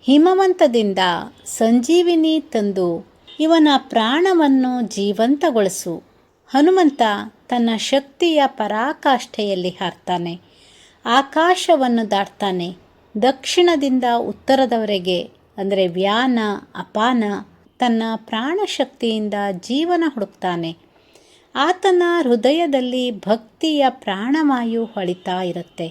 ಹಿಮವಂತದಿಂದ ಸಂಜೀವಿನಿ ತಂದು ಇವನ ಪ್ರಾಣವನ್ನು ಜೀವಂತಗೊಳಿಸು. ಹನುಮಂತ ತನ್ನ ಶಕ್ತಿಯ ಪರಾಕಾಷ್ಠೆಯಲ್ಲಿ ಹಾರ್ತಾನೆ. ಆಕಾಶವನ್ನು ದಾಟ್ತಾನೆ. ದಕ್ಷಿಣದಿಂದ ಉತ್ತರದವರೆಗೆ ಅಂದರೆ ವ್ಯಾನ ಅಪಾನ ತನ್ನ ಪ್ರಾಣಶಕ್ತಿಯಿಂದ ಜೀವನ ಹುಡುಕ್ತಾನೆ. ಆತನ ಹೃದಯದಲ್ಲಿ ಭಕ್ತಿಯ ಪ್ರಾಣವಾಯು ಹೊಳಿತಾ ಇರುತ್ತೆ.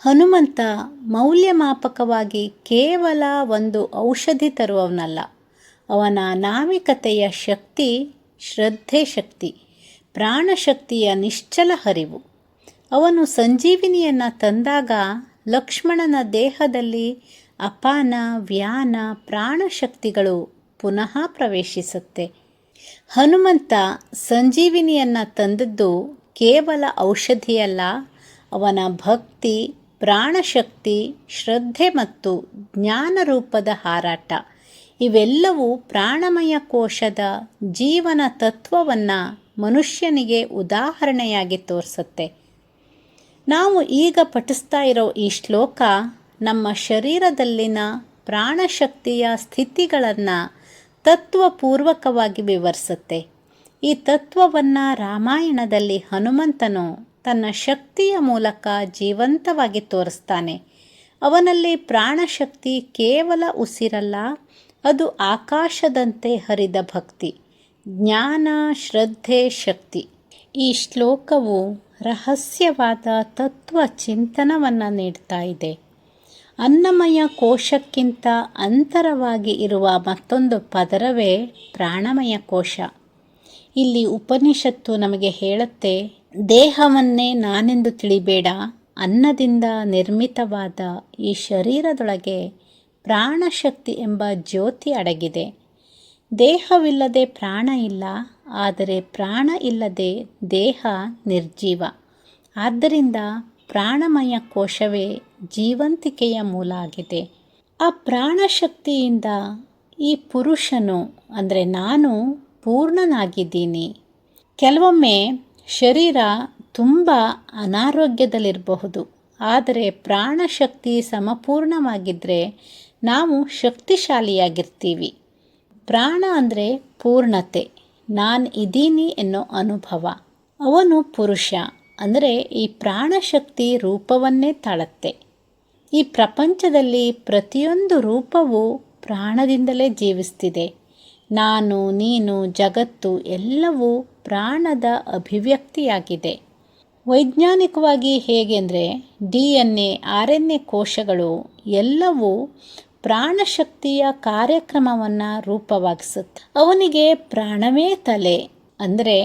ಹನುಮಂತ ಮೌಲ್ಯಮಾಪಕವಾಗಿ ಕೇವಲ ಒಂದು ಔಷಧಿ ತರುವವನಲ್ಲ. ಅವನ ನಾವಿಕತೆಯ ಶಕ್ತಿ ಶ್ರದ್ಧೆ ಶಕ್ತಿ, ಪ್ರಾಣಶಕ್ತಿಯ ನಿಶ್ಚಲ ಹರಿವು. ಅವನು ಸಂಜೀವಿನಿಯನ್ನು ತಂದಾಗ ಲಕ್ಷ್ಮಣನ ದೇಹದಲ್ಲಿ ಅಪಾನ ವ್ಯಾನ ಪ್ರಾಣಶಕ್ತಿಗಳು ಪುನಃ ಪ್ರವೇಶಿಸುತ್ತೆ. ಹನುಮಂತ ಸಂಜೀವಿನಿಯನ್ನು ತಂದದ್ದು ಕೇವಲ ಔಷಧಿಯಲ್ಲ, ಅವನ ಭಕ್ತಿ, ಪ್ರಾಣಶಕ್ತಿ, ಶ್ರದ್ಧೆ ಮತ್ತು ಜ್ಞಾನರೂಪದ ಹಾರಾಟ. ಇವೆಲ್ಲವೂ ಪ್ರಾಣಮಯ ಕೋಶದ ಜೀವನ ತತ್ವವನ್ನು ಮನುಷ್ಯನಿಗೆ ಉದಾಹರಣೆಯಾಗಿ ತೋರಿಸುತ್ತೆ. ನಾವು ಈಗ ಪಠಿಸ್ತಾ ಇರೋ ಈ ಶ್ಲೋಕ ನಮ್ಮ ಶರೀರದಲ್ಲಿನ ಪ್ರಾಣಶಕ್ತಿಯ ಸ್ಥಿತಿಗಳನ್ನು ತತ್ವಪೂರ್ವಕವಾಗಿ ವಿವರಿಸುತ್ತೆ. ಈ ತತ್ವವನ್ನು ರಾಮಾಯಣದಲ್ಲಿ ಹನುಮಂತನು ತನ್ನ ಶಕ್ತಿಯ ಮೂಲಕ ಜೀವಂತವಾಗಿ ತೋರಿಸ್ತಾನೆ. ಅವನಲ್ಲಿ ಪ್ರಾಣಶಕ್ತಿ ಕೇವಲ ಉಸಿರಲ್ಲ, ಅದು ಆಕಾಶದಂತೆ ಹರಿದ ಭಕ್ತಿ. ಜ್ಞಾನ, ಶ್ರದ್ಧೆ, ಶಕ್ತಿ. ಈ ಶ್ಲೋಕವು ರಹಸ್ಯವಾದ ತತ್ವ ಚಿಂತನವನ್ನು ನೀಡ್ತಾ ಇದೆ. ಅನ್ನಮಯ ಕೋಶಕ್ಕಿಂತ ಅಂತರವಾಗಿ ಇರುವ ಮತ್ತೊಂದು ಪದರವೇ ಪ್ರಾಣಮಯ ಕೋಶ. ಇಲ್ಲಿ ಉಪನಿಷತ್ತು ನಮಗೆ ಹೇಳುತ್ತೆ, ದೇಹವನ್ನೇ ನಾನೆಂದು ತಿಳಿಬೇಡ, ಅನ್ನದಿಂದ ನಿರ್ಮಿತವಾದ ಈ ಶರೀರದೊಳಗೆ ಪ್ರಾಣಶಕ್ತಿ ಎಂಬ ಜ್ಯೋತಿ ಅಡಗಿದೆ. ದೇಹವಿಲ್ಲದೆ ಪ್ರಾಣ ಇಲ್ಲ, ಆದರೆ ಪ್ರಾಣ ಇಲ್ಲದೆ ದೇಹ ನಿರ್ಜೀವ. ಆದ್ದರಿಂದ ಪ್ರಾಣಮಯ ಕೋಶವೇ ಜೀವಂತಿಕೆಯ ಮೂಲ ಆಗಿದೆ. ಆ ಪ್ರಾಣಶಕ್ತಿಯಿಂದ ಈ ಪುರುಷನು ಅಂದರೆ ನಾನು ಪೂರ್ಣನಾಗಿದ್ದೀನಿ. ಕೆಲವೊಮ್ಮೆ ಶರೀರ ತುಂಬ ಅನಾರೋಗ್ಯದಲ್ಲಿರಬಹುದು, ಆದರೆ ಪ್ರಾಣಶಕ್ತಿ ಸಮಪೂರ್ಣವಾಗಿದ್ದರೆ ನಾವು ಶಕ್ತಿಶಾಲಿಯಾಗಿರ್ತೀವಿ. ಪ್ರಾಣ ಅಂದರೆ ಪೂರ್ಣತೆ, ನಾನು ಇದ್ದೀನಿ ಎನ್ನೋ ಅನುಭವ. ಅವನು ಪುರುಷ ಅಂದರೆ ಈ ಪ್ರಾಣಶಕ್ತಿ ರೂಪವನ್ನೇ ತಾಳುತ್ತೆ. ಈ ಪ್ರಪಂಚದಲ್ಲಿ ಪ್ರತಿಯೊಂದು ರೂಪವೂ ಪ್ರಾಣದಿಂದಲೇ ಜೀವಿಸ್ತಿದೆ. ನಾನು, ನೀನು, ಜಗತ್ತು ಎಲ್ಲವೂ ಪ್ರಾಣದ ಅಭಿವ್ಯಕ್ತಿಯಾಗಿದೆ. ವೈಜ್ಞಾನಿಕವಾಗಿ ಹೇಗೆಂದರೆ DNA, RNA ಕೋಶಗಳು ಎಲ್ಲವೂ ಪ್ರಾಣಶಕ್ತಿಯ ಕಾರ್ಯಕ್ರಮವನ್ನು ರೂಪವಾಗಿಸುತ್ತೆ. ಅವನಿಗೆ ಪ್ರಾಣವೇ ತಲೆ ಅಂದರೆ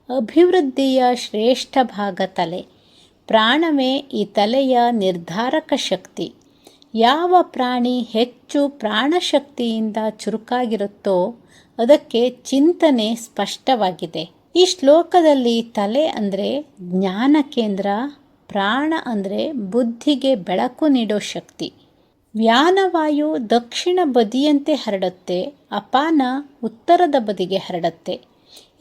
ಅಭಿವೃದ್ಧಿಯ ಶ್ರೇಷ್ಠ ಭಾಗ ತಲೆ. ಪ್ರಾಣವೇ ಈ ತಲೆಯ ನಿರ್ಧಾರಕ ಶಕ್ತಿ. ಯಾವ ಪ್ರಾಣಿ ಹೆಚ್ಚು ಪ್ರಾಣಶಕ್ತಿಯಿಂದ ಚುರುಕಾಗಿರುತ್ತೋ ಅದಕ್ಕೆ ಚಿಂತನೆ ಸ್ಪಷ್ಟವಾಗಿದೆ. ಈ ಶ್ಲೋಕದಲ್ಲಿ ತಲೆ ಅಂದರೆ ಜ್ಞಾನ ಕೇಂದ್ರ, ಪ್ರಾಣ ಅಂದರೆ ಬುದ್ಧಿಗೆ ಬೆಳಕು ನೀಡೋ ಶಕ್ತಿ. ವ್ಯಾನವಾಯು ದಕ್ಷಿಣ ಬದಿಯಂತೆ ಹರಡುತ್ತೆ, ಅಪಾನ ಉತ್ತರದ ಬದಿಗೆ ಹರಡುತ್ತೆ.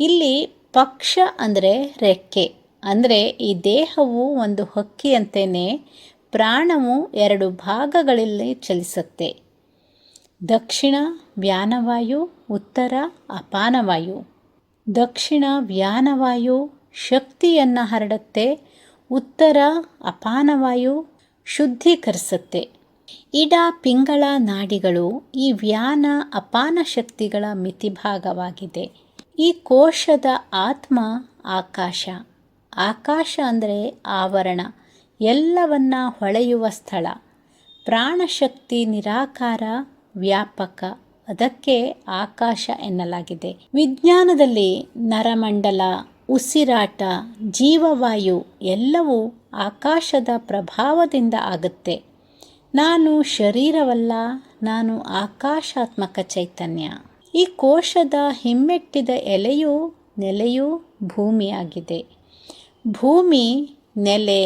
ಇಲ್ಲಿ ಪಕ್ಷ ಅಂದರೆ ರೆಕ್ಕೆ ಅಂದರೆ ಈ ದೇಹವು ಒಂದು ಹಕ್ಕಿಯಂತೆಯೇ ಪ್ರಾಣವು ಎರಡು ಭಾಗಗಳಲ್ಲಿ ಚಲಿಸುತ್ತೆ. ದಕ್ಷಿಣ ವ್ಯಾನವಾಯು, ಉತ್ತರ ಅಪಾನವಾಯು. ದಕ್ಷಿಣ ವ್ಯಾನವಾಯು ಶಕ್ತಿಯನ್ನು ಹರಡುತ್ತೆ, ಉತ್ತರ ಅಪಾನವಾಯು ಶುದ್ಧೀಕರಿಸುತ್ತೆ. ಇಡ, ಪಿಂಗಳ ನಾಡಿಗಳು ಈ ವ್ಯಾನ ಅಪಾನ ಶಕ್ತಿಗಳ ಮಿತಿಭಾಗವಾಗಿದೆ. ಈ ಕೋಶದ ಆತ್ಮ ಆಕಾಶ. ಆಕಾಶ ಅಂದರೆ ಆವರಣ, ಎಲ್ಲವನ್ನ ಹೊಳೆಯುವ ಸ್ಥಳ. ಪ್ರಾಣಶಕ್ತಿ ನಿರಾಕಾರ, ವ್ಯಾಪಕ, ಅದಕ್ಕೆ ಆಕಾಶ ಎನ್ನಲಾಗಿದೆ. ವಿಜ್ಞಾನದಲ್ಲಿ ನರಮಂಡಲ, ಉಸಿರಾಟ, ಜೀವವಾಯು ಎಲ್ಲವೂ ಆಕಾಶದ ಪ್ರಭಾವದಿಂದ ಆಗುತ್ತೆ. ನಾನು ಶರೀರವಲ್ಲ, ನಾನು ಆಕಾಶಾತ್ಮಕ ಚೈತನ್ಯ. ಈ ಕೋಶದ ಹಿಮ್ಮೆಟ್ಟಿದ ಎಲೆಯೂ ನೆಲೆಯೂ ಭೂಮಿಯಾಗಿದೆ. ಭೂಮಿ ನೆಲೆ,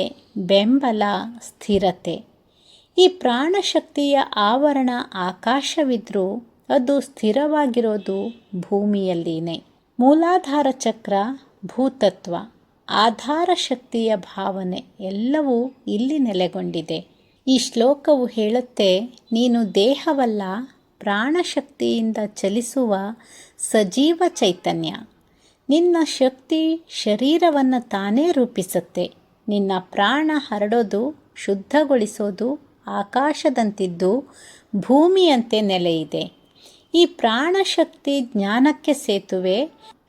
ಬೆಂಬಲ, ಸ್ಥಿರತೆ. ಈ ಪ್ರಾಣಶಕ್ತಿಯ ಆವರಣ ಆಕಾಶವಿದ್ರೂ ಅದು ಸ್ಥಿರವಾಗಿರೋದು ಭೂಮಿಯಲ್ಲಿನೇ. ಮೂಲಾಧಾರ ಚಕ್ರ, ಭೂತತ್ವ, ಆಧಾರ ಶಕ್ತಿಯ ಭಾವನೆ ಎಲ್ಲವೂ ಇಲ್ಲಿ ನೆಲೆಗೊಂಡಿದೆ. ಈ ಶ್ಲೋಕವು ಹೇಳುತ್ತೆ, ನೀನು ದೇಹವಲ್ಲ, ಪ್ರಾಣಶಕ್ತಿಯಿಂದ ಚಲಿಸುವ ಸಜೀವ ಚೈತನ್ಯ. ನಿನ್ನ ಶಕ್ತಿ ಶರೀರವನ್ನು ತಾನೇ ರೂಪಿಸುತ್ತೆ. ನಿನ್ನ ಪ್ರಾಣ ಹರಡೋದು, ಶುದ್ಧಗೊಳಿಸೋದು ಆಕಾಶದಂತಿದ್ದು ಭೂಮಿಯಂತೆ ನೆಲೆಯಿದೆ. ಈ ಪ್ರಾಣಶಕ್ತಿ ಜ್ಞಾನಕ್ಕೆ ಸೇತುವೆ,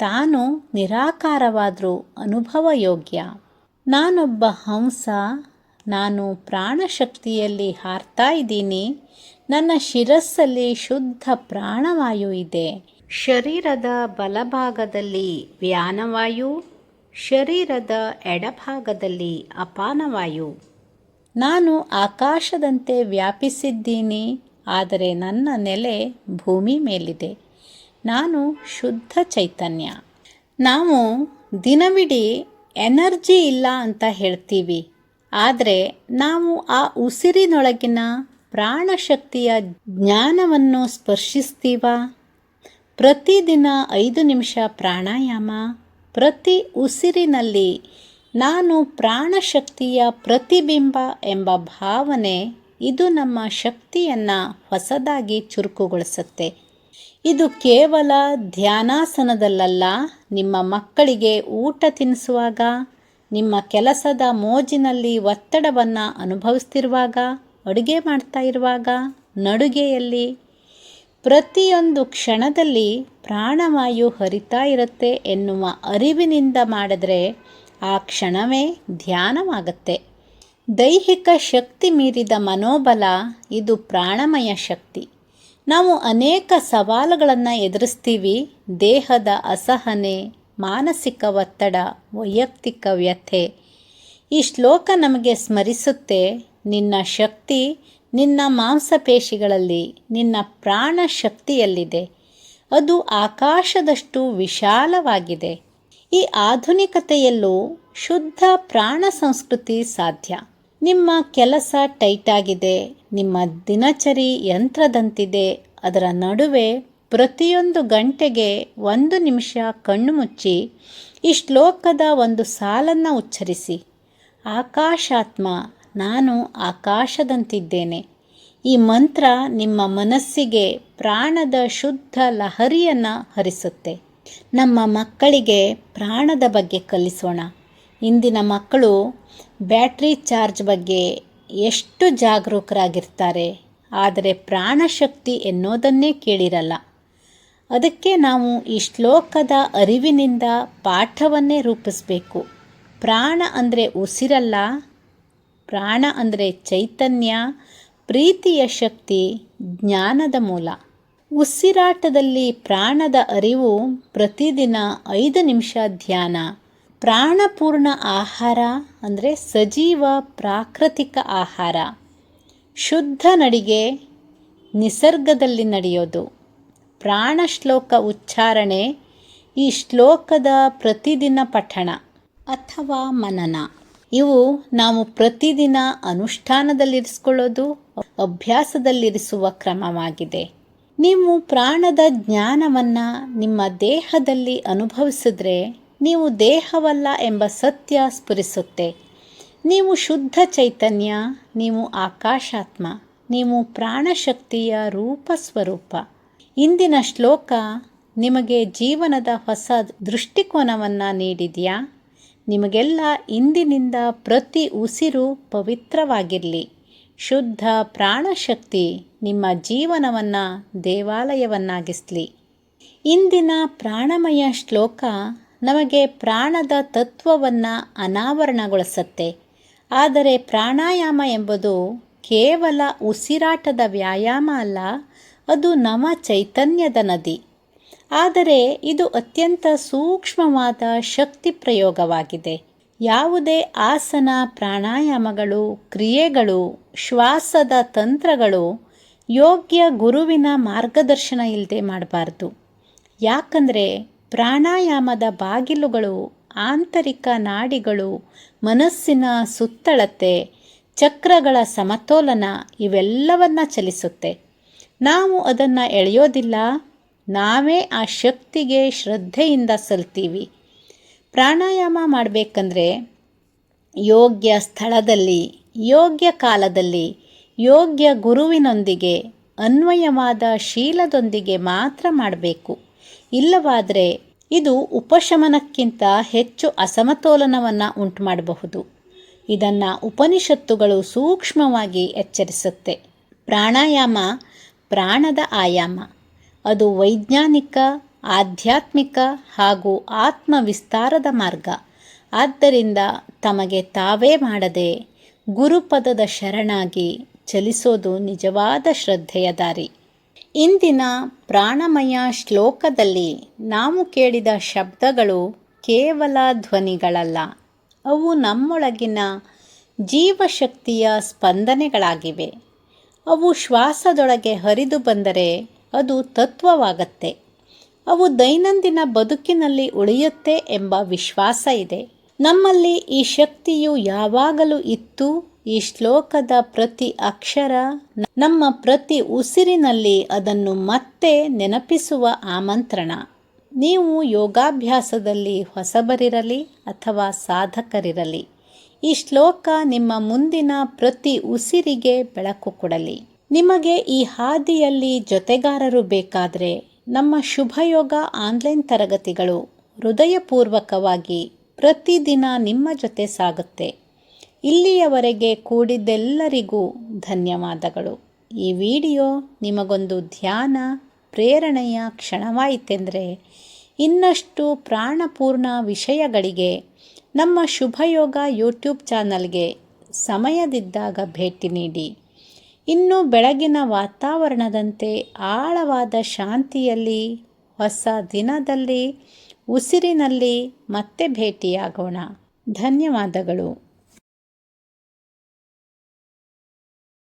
ತಾನು ನಿರಾಕಾರವಾದರೂ ಅನುಭವ ಯೋಗ್ಯ. ನಾನೊಬ್ಬ ಹಂಸ, ನಾನು ಪ್ರಾಣಶಕ್ತಿಯಲ್ಲಿ ಹಾರ್ತಾ ಇದ್ದೀನಿ. ನನ್ನ ಶಿರಸ್ಸಲ್ಲಿ ಶುದ್ಧ ಪ್ರಾಣವಾಯು ಇದೆ. ಶರೀರದ ಬಲಭಾಗದಲ್ಲಿ ವ್ಯಾನವಾಯು, ಶರೀರದ ಎಡಭಾಗದಲ್ಲಿ ಅಪಾನವಾಯು. ನಾನು ಆಕಾಶದಂತೆ ವ್ಯಾಪಿಸಿದ್ದೀನಿ, ಆದರೆ ನನ್ನ ನೆಲೆ ಭೂಮಿ ಮೇಲಿದೆ. ನಾನು ಶುದ್ಧ ಚೈತನ್ಯ. ನಾವು ದಿನವಿಡೀ ಎನರ್ಜಿ ಇಲ್ಲ ಅಂತ ಹೇಳ್ತೀವಿ, ಆದರೆ ನಾವು ಆ ಉಸಿರಿನೊಳಗಿನ ಪ್ರಾಣಶಕ್ತಿಯ ಜ್ಞಾನವನ್ನು ಸ್ಪರ್ಶಿಸ್ತೀವ. ಪ್ರತಿದಿನ 5 ನಿಮಿಷ ಪ್ರಾಣಾಯಾಮ. ಪ್ರತಿ ಉಸಿರಿನಲ್ಲಿ ನಾನು ಪ್ರಾಣಶಕ್ತಿಯ ಪ್ರತಿಬಿಂಬ ಎಂಬ ಭಾವನೆ, ಇದು ನಮ್ಮ ಶಕ್ತಿಯನ್ನು ಹೊಸದಾಗಿ ಚುರುಕುಗೊಳಿಸುತ್ತೆ. ಇದು ಕೇವಲ ಧ್ಯಾನಾಸನದಲ್ಲ, ನಿಮ್ಮ ಮಕ್ಕಳಿಗೆ ಊಟ ತಿನ್ನಿಸುವಾಗ, ನಿಮ್ಮ ಕೆಲಸದ ಮೋಜಿನಲ್ಲಿ ಒತ್ತಡವನ್ನು ಅನುಭವಿಸ್ತಿರುವಾಗ, ಅಡುಗೆ ಮಾಡ್ತಾ ಇರುವಾಗ, ನಡುಗೆಯಲ್ಲಿ ಪ್ರತಿಯೊಂದು ಕ್ಷಣದಲ್ಲಿ ಪ್ರಾಣವಾಯು ಹರಿತಾ ಇರುತ್ತೆ ಎನ್ನುವ ಅರಿವಿನಿಂದ ಮಾಡಿದ್ರೆ ಆ ಕ್ಷಣವೇ ಧ್ಯಾನವಾಗುತ್ತೆ. ದೈಹಿಕ ಶಕ್ತಿ ಮೀರಿದ ಮನೋಬಲ, ಇದು ಪ್ರಾಣಮಯ ಶಕ್ತಿ. ನಾವು ಅನೇಕ ಸವಾಲುಗಳನ್ನು ಎದುರಿಸ್ತೀವಿ. ದೇಹದ ಅಸಹನೆ, ಮಾನಸಿಕ ಒತ್ತಡ, ವೈಯಕ್ತಿಕ ವ್ಯಥೆ. ಈ ಶ್ಲೋಕ ನಮಗೆ ಸ್ಮರಿಸುತ್ತೆ, ನಿನ್ನ ಶಕ್ತಿ ನಿನ್ನ ಮಾಂಸಪೇಶಿಗಳಲ್ಲಿ, ನಿನ್ನ ಪ್ರಾಣ ಶಕ್ತಿಯಲ್ಲಿದೆ. ಅದು ಆಕಾಶದಷ್ಟು ವಿಶಾಲವಾಗಿದೆ. ಈ ಆಧುನಿಕತೆಯಲ್ಲೂ ಶುದ್ಧ ಪ್ರಾಣ ಸಂಸ್ಕೃತಿ ಸಾಧ್ಯ. ನಿಮ್ಮ ಕೆಲಸ ಟೈಟಾಗಿದೆ, ನಿಮ್ಮ ದಿನಚರಿ ಯಂತ್ರದಂತಿದೆ. ಅದರ ನಡುವೆ ಪ್ರತಿಯೊಂದು ಗಂಟೆಗೆ 1 ನಿಮಿಷ ಕಣ್ಣು ಮುಚ್ಚಿ ಈ ಶ್ಲೋಕದ ಒಂದು ಸಾಲನ್ನು ಉಚ್ಚರಿಸಿ. ಆಕಾಶಾತ್ಮ, ನಾನು ಆಕಾಶದಂತಿದ್ದೇನೆ. ಈ ಮಂತ್ರ ನಿಮ್ಮ ಮನಸ್ಸಿಗೆ ಪ್ರಾಣದ ಶುದ್ಧ ಲಹರಿಯನ್ನು ಹರಿಸುತ್ತೆ. ನಮ್ಮ ಮಕ್ಕಳಿಗೆ ಪ್ರಾಣದ ಬಗ್ಗೆ ಕಲಿಸೋಣ. ಇಂದಿನ ಮಕ್ಕಳು ಬ್ಯಾಟ್ರಿ ಚಾರ್ಜ್ ಬಗ್ಗೆ ಎಷ್ಟು ಜಾಗರೂಕರಾಗಿರ್ತಾರೆ, ಆದರೆ ಪ್ರಾಣಶಕ್ತಿ ಎನ್ನೋದನ್ನೇ ಕೇಳಿರಲ್ಲ. ಅದಕ್ಕೆ ನಾವು ಈ ಶ್ಲೋಕದ ಅರಿವಿನಿಂದ ಪಾಠವನ್ನೇ ರೂಪಿಸಬೇಕು. ಪ್ರಾಣ ಅಂದರೆ ಉಸಿರಲ್ಲ, ಪ್ರಾಣ ಅಂದರೆ ಚೈತನ್ಯ, ಪ್ರೀತಿಯ ಶಕ್ತಿ, ಜ್ಞಾನದ ಮೂಲ. ಉಸಿರಾಟದಲ್ಲಿ ಪ್ರಾಣದ ಅರಿವು, ಪ್ರತಿದಿನ 5 ನಿಮಿಷ ಧ್ಯಾನ. ಪ್ರಾಣಪೂರ್ಣ ಆಹಾರ ಅಂದರೆ ಸಜೀವ ಪ್ರಾಕೃತಿಕ ಆಹಾರ. ಶುದ್ಧ ನಡಿಗೆ, ನಿಸರ್ಗದಲ್ಲಿ ನಡೆಯೋದು. ಪ್ರಾಣ ಶ್ಲೋಕ ಉಚ್ಚಾರಣೆ, ಈ ಶ್ಲೋಕದ ಪ್ರತಿದಿನ ಪಠಣ ಅಥವಾ ಮನನ. ಇವು ನಾವು ಪ್ರತಿದಿನ ಅನುಷ್ಠಾನದಲ್ಲಿರಿಸಿಕೊಳ್ಳೋದು, ಅಭ್ಯಾಸದಲ್ಲಿರಿಸುವ ಕ್ರಮವಾಗಿದೆ. ನೀವು ಪ್ರಾಣದ ಜ್ಞಾನವನ್ನು ನಿಮ್ಮ ದೇಹದಲ್ಲಿ ಅನುಭವಿಸಿದ್ರೆ ನೀವು ದೇಹವಲ್ಲ ಎಂಬ ಸತ್ಯ ಸ್ಫುರಿಸುತ್ತೆ. ನೀವು ಶುದ್ಧ ಚೈತನ್ಯ, ನೀವು ಆಕಾಶಾತ್ಮ, ನೀವು ಪ್ರಾಣಶಕ್ತಿಯ ರೂಪ ಸ್ವರೂಪ. ಇಂದಿನ ಶ್ಲೋಕ ನಿಮಗೆ ಜೀವನದ ಹೊಸ ದೃಷ್ಟಿಕೋನವನ್ನು ನೀಡಿದೆಯಾ? ನಿಮಗೆಲ್ಲ ಇಂದಿನಿಂದ ಪ್ರತಿ ಉಸಿರು ಪವಿತ್ರವಾಗಿರಲಿ. ಶುದ್ಧ ಪ್ರಾಣಶಕ್ತಿ ನಿಮ್ಮ ಜೀವನವನ್ನು ದೇವಾಲಯವನ್ನಾಗಿಸಲಿ. ಇಂದಿನ ಪ್ರಾಣಮಯ ಶ್ಲೋಕ ನಮಗೆ ಪ್ರಾಣದ ತತ್ವವನ್ನು ಅನಾವರಣಗೊಳಿಸುತ್ತೆ. ಆದರೆ ಪ್ರಾಣಾಯಾಮ ಎಂಬುದು ಕೇವಲ ಉಸಿರಾಟದ ವ್ಯಾಯಾಮ ಅಲ್ಲ, ಅದು ನವ ಚೈತನ್ಯದ ನದಿ. ಆದರೆ ಇದು ಅತ್ಯಂತ ಸೂಕ್ಷ್ಮವಾದ ಶಕ್ತಿ ಪ್ರಯೋಗವಾಗಿದೆ. ಯಾವುದೇ ಆಸನ, ಪ್ರಾಣಾಯಾಮಗಳು, ಕ್ರಿಯೆಗಳು, ಶ್ವಾಸದ ತಂತ್ರಗಳು ಯೋಗ್ಯ ಗುರುವಿನ ಮಾರ್ಗದರ್ಶನ ಇಲ್ಲದೆ ಮಾಡಬಾರ್ದು. ಯಾಕಂದರೆ ಪ್ರಾಣಾಯಾಮದ ಬಾಗಿಲುಗಳು ಆಂತರಿಕ ನಾಡಿಗಳು, ಮನಸ್ಸಿನ ಸುತ್ತಳತೆ, ಚಕ್ರಗಳ ಸಮತೋಲನ ಇವೆಲ್ಲವನ್ನ ಚಲಿಸುತ್ತೆ. ನಾವು ಅದನ್ನು ಎಳೆಯೋದಿಲ್ಲ, ನಾವೇ ಆ ಶಕ್ತಿಗೆ ಶ್ರದ್ಧೆಯಿಂದ ಸಲ್ತೀವಿ. ಪ್ರಾಣಾಯಾಮ ಮಾಡಬೇಕಂದ್ರೆ ಯೋಗ್ಯ ಸ್ಥಳದಲ್ಲಿ, ಯೋಗ್ಯ ಕಾಲದಲ್ಲಿ, ಯೋಗ್ಯ ಗುರುವಿನೊಂದಿಗೆ, ಅನ್ವಯವಾದ ಶೀಲದೊಂದಿಗೆ ಮಾತ್ರ ಮಾಡಬೇಕು. ಇಲ್ಲವಾದರೆ ಇದು ಉಪಶಮನಕ್ಕಿಂತ ಹೆಚ್ಚು ಅಸಮತೋಲನವನ್ನು ಉಂಟು ಮಾಡಬಹುದು. ಇದನ್ನು ಉಪನಿಷತ್ತುಗಳು ಸೂಕ್ಷ್ಮವಾಗಿ ಎಚ್ಚರಿಸುತ್ತೆ. ಪ್ರಾಣಾಯಾಮ ಪ್ರಾಣದ ಆಯಾಮ. ಅದು ವೈಜ್ಞಾನಿಕ, ಆಧ್ಯಾತ್ಮಿಕ ಹಾಗೂ ಆತ್ಮವಿಸ್ತಾರದ ಮಾರ್ಗ. ಆದ್ದರಿಂದ ತಮಗೆ ತಾವೇ ಮಾಡದೆ ಗುರುಪದದ ಶರಣಾಗಿ ಚಲಿಸೋದು ನಿಜವಾದ ಶ್ರದ್ಧೆಯ ದಾರಿ. ಇಂದಿನ ಪ್ರಾಣಮಯ ಶ್ಲೋಕದಲ್ಲಿ ನಾವು ಕೇಳಿದ ಶಬ್ದಗಳು ಕೇವಲ ಧ್ವನಿಗಳಲ್ಲ, ಅವು ನಮ್ಮೊಳಗಿನ ಜೀವಶಕ್ತಿಯ ಸ್ಪಂದನೆಗಳಾಗಿವೆ. ಅವು ಶ್ವಾಸದೊಳಗೆ ಹರಿದು ಬಂದರೆ ಅದು ತತ್ವವಾಗತ್ತೆ. ಅವು ದೈನಂದಿನ ಬದುಕಿನಲ್ಲಿ ಉಳಿಯುತ್ತೆ ಎಂಬ ವಿಶ್ವಾಸ ಇದೆ. ನಮ್ಮಲ್ಲಿ ಈ ಶಕ್ತಿಯು ಯಾವಾಗಲೂ ಇತ್ತು. ಈ ಶ್ಲೋಕದ ಪ್ರತಿ ಅಕ್ಷರ, ನಮ್ಮ ಪ್ರತಿ ಉಸಿರಿನಲ್ಲಿ ಅದನ್ನು ಮತ್ತೆ ನೆನಪಿಸುವ ಆಮಂತ್ರಣ. ನೀವು ಯೋಗಾಭ್ಯಾಸದಲ್ಲಿ ಹೊಸಬರಿರಲಿ ಅಥವಾ ಸಾಧಕರಿರಲಿ, ಈ ಶ್ಲೋಕ ನಿಮ್ಮ ಮುಂದಿನ ಪ್ರತಿ ಉಸಿರಿಗೆ ಬೆಳಕು ಕೊಡಲಿ. ನಿಮಗೆ ಈ ಹಾದಿಯಲ್ಲಿ ಜೊತೆಗಾರರು ಬೇಕಾದರೆ ನಮ್ಮ ಶುಭಯೋಗ ಆನ್ಲೈನ್ ತರಗತಿಗಳು ಹೃದಯಪೂರ್ವಕವಾಗಿ ಪ್ರತಿದಿನ ನಿಮ್ಮ ಜೊತೆ ಸಾಗುತ್ತೆ. ಇಲ್ಲಿಯವರೆಗೆ ಕೂಡಿದ್ದೆಲ್ಲರಿಗೂ ಧನ್ಯವಾದಗಳು. ಈ ವಿಡಿಯೋ ನಿಮಗೊಂದು ಧ್ಯಾನ ಪ್ರೇರಣೆಯ ಕ್ಷಣವಾಯಿತೆಂದರೆ ಇನ್ನಷ್ಟು ಪ್ರಾಣಪೂರ್ಣ ವಿಷಯಗಳಿಗೆ ನಮ್ಮ ಶುಭಯೋಗ ಯೂಟ್ಯೂಬ್ ಚಾನಲ್ಗೆ ಸಮಯದಿದ್ದಾಗ ಭೇಟಿ ನೀಡಿ. ಇನ್ನು ಬೆಳಗಿನ ವಾತಾವರಣದಂತೆ ಆಳವಾದ ಶಾಂತಿಯಲ್ಲಿ ಹೊಸ ದಿನದಲ್ಲಿ ಉಸಿರಿನಲ್ಲಿ ಮತ್ತೆ ಭೇಟಿಯಾಗೋಣ. ಧನ್ಯವಾದಗಳು.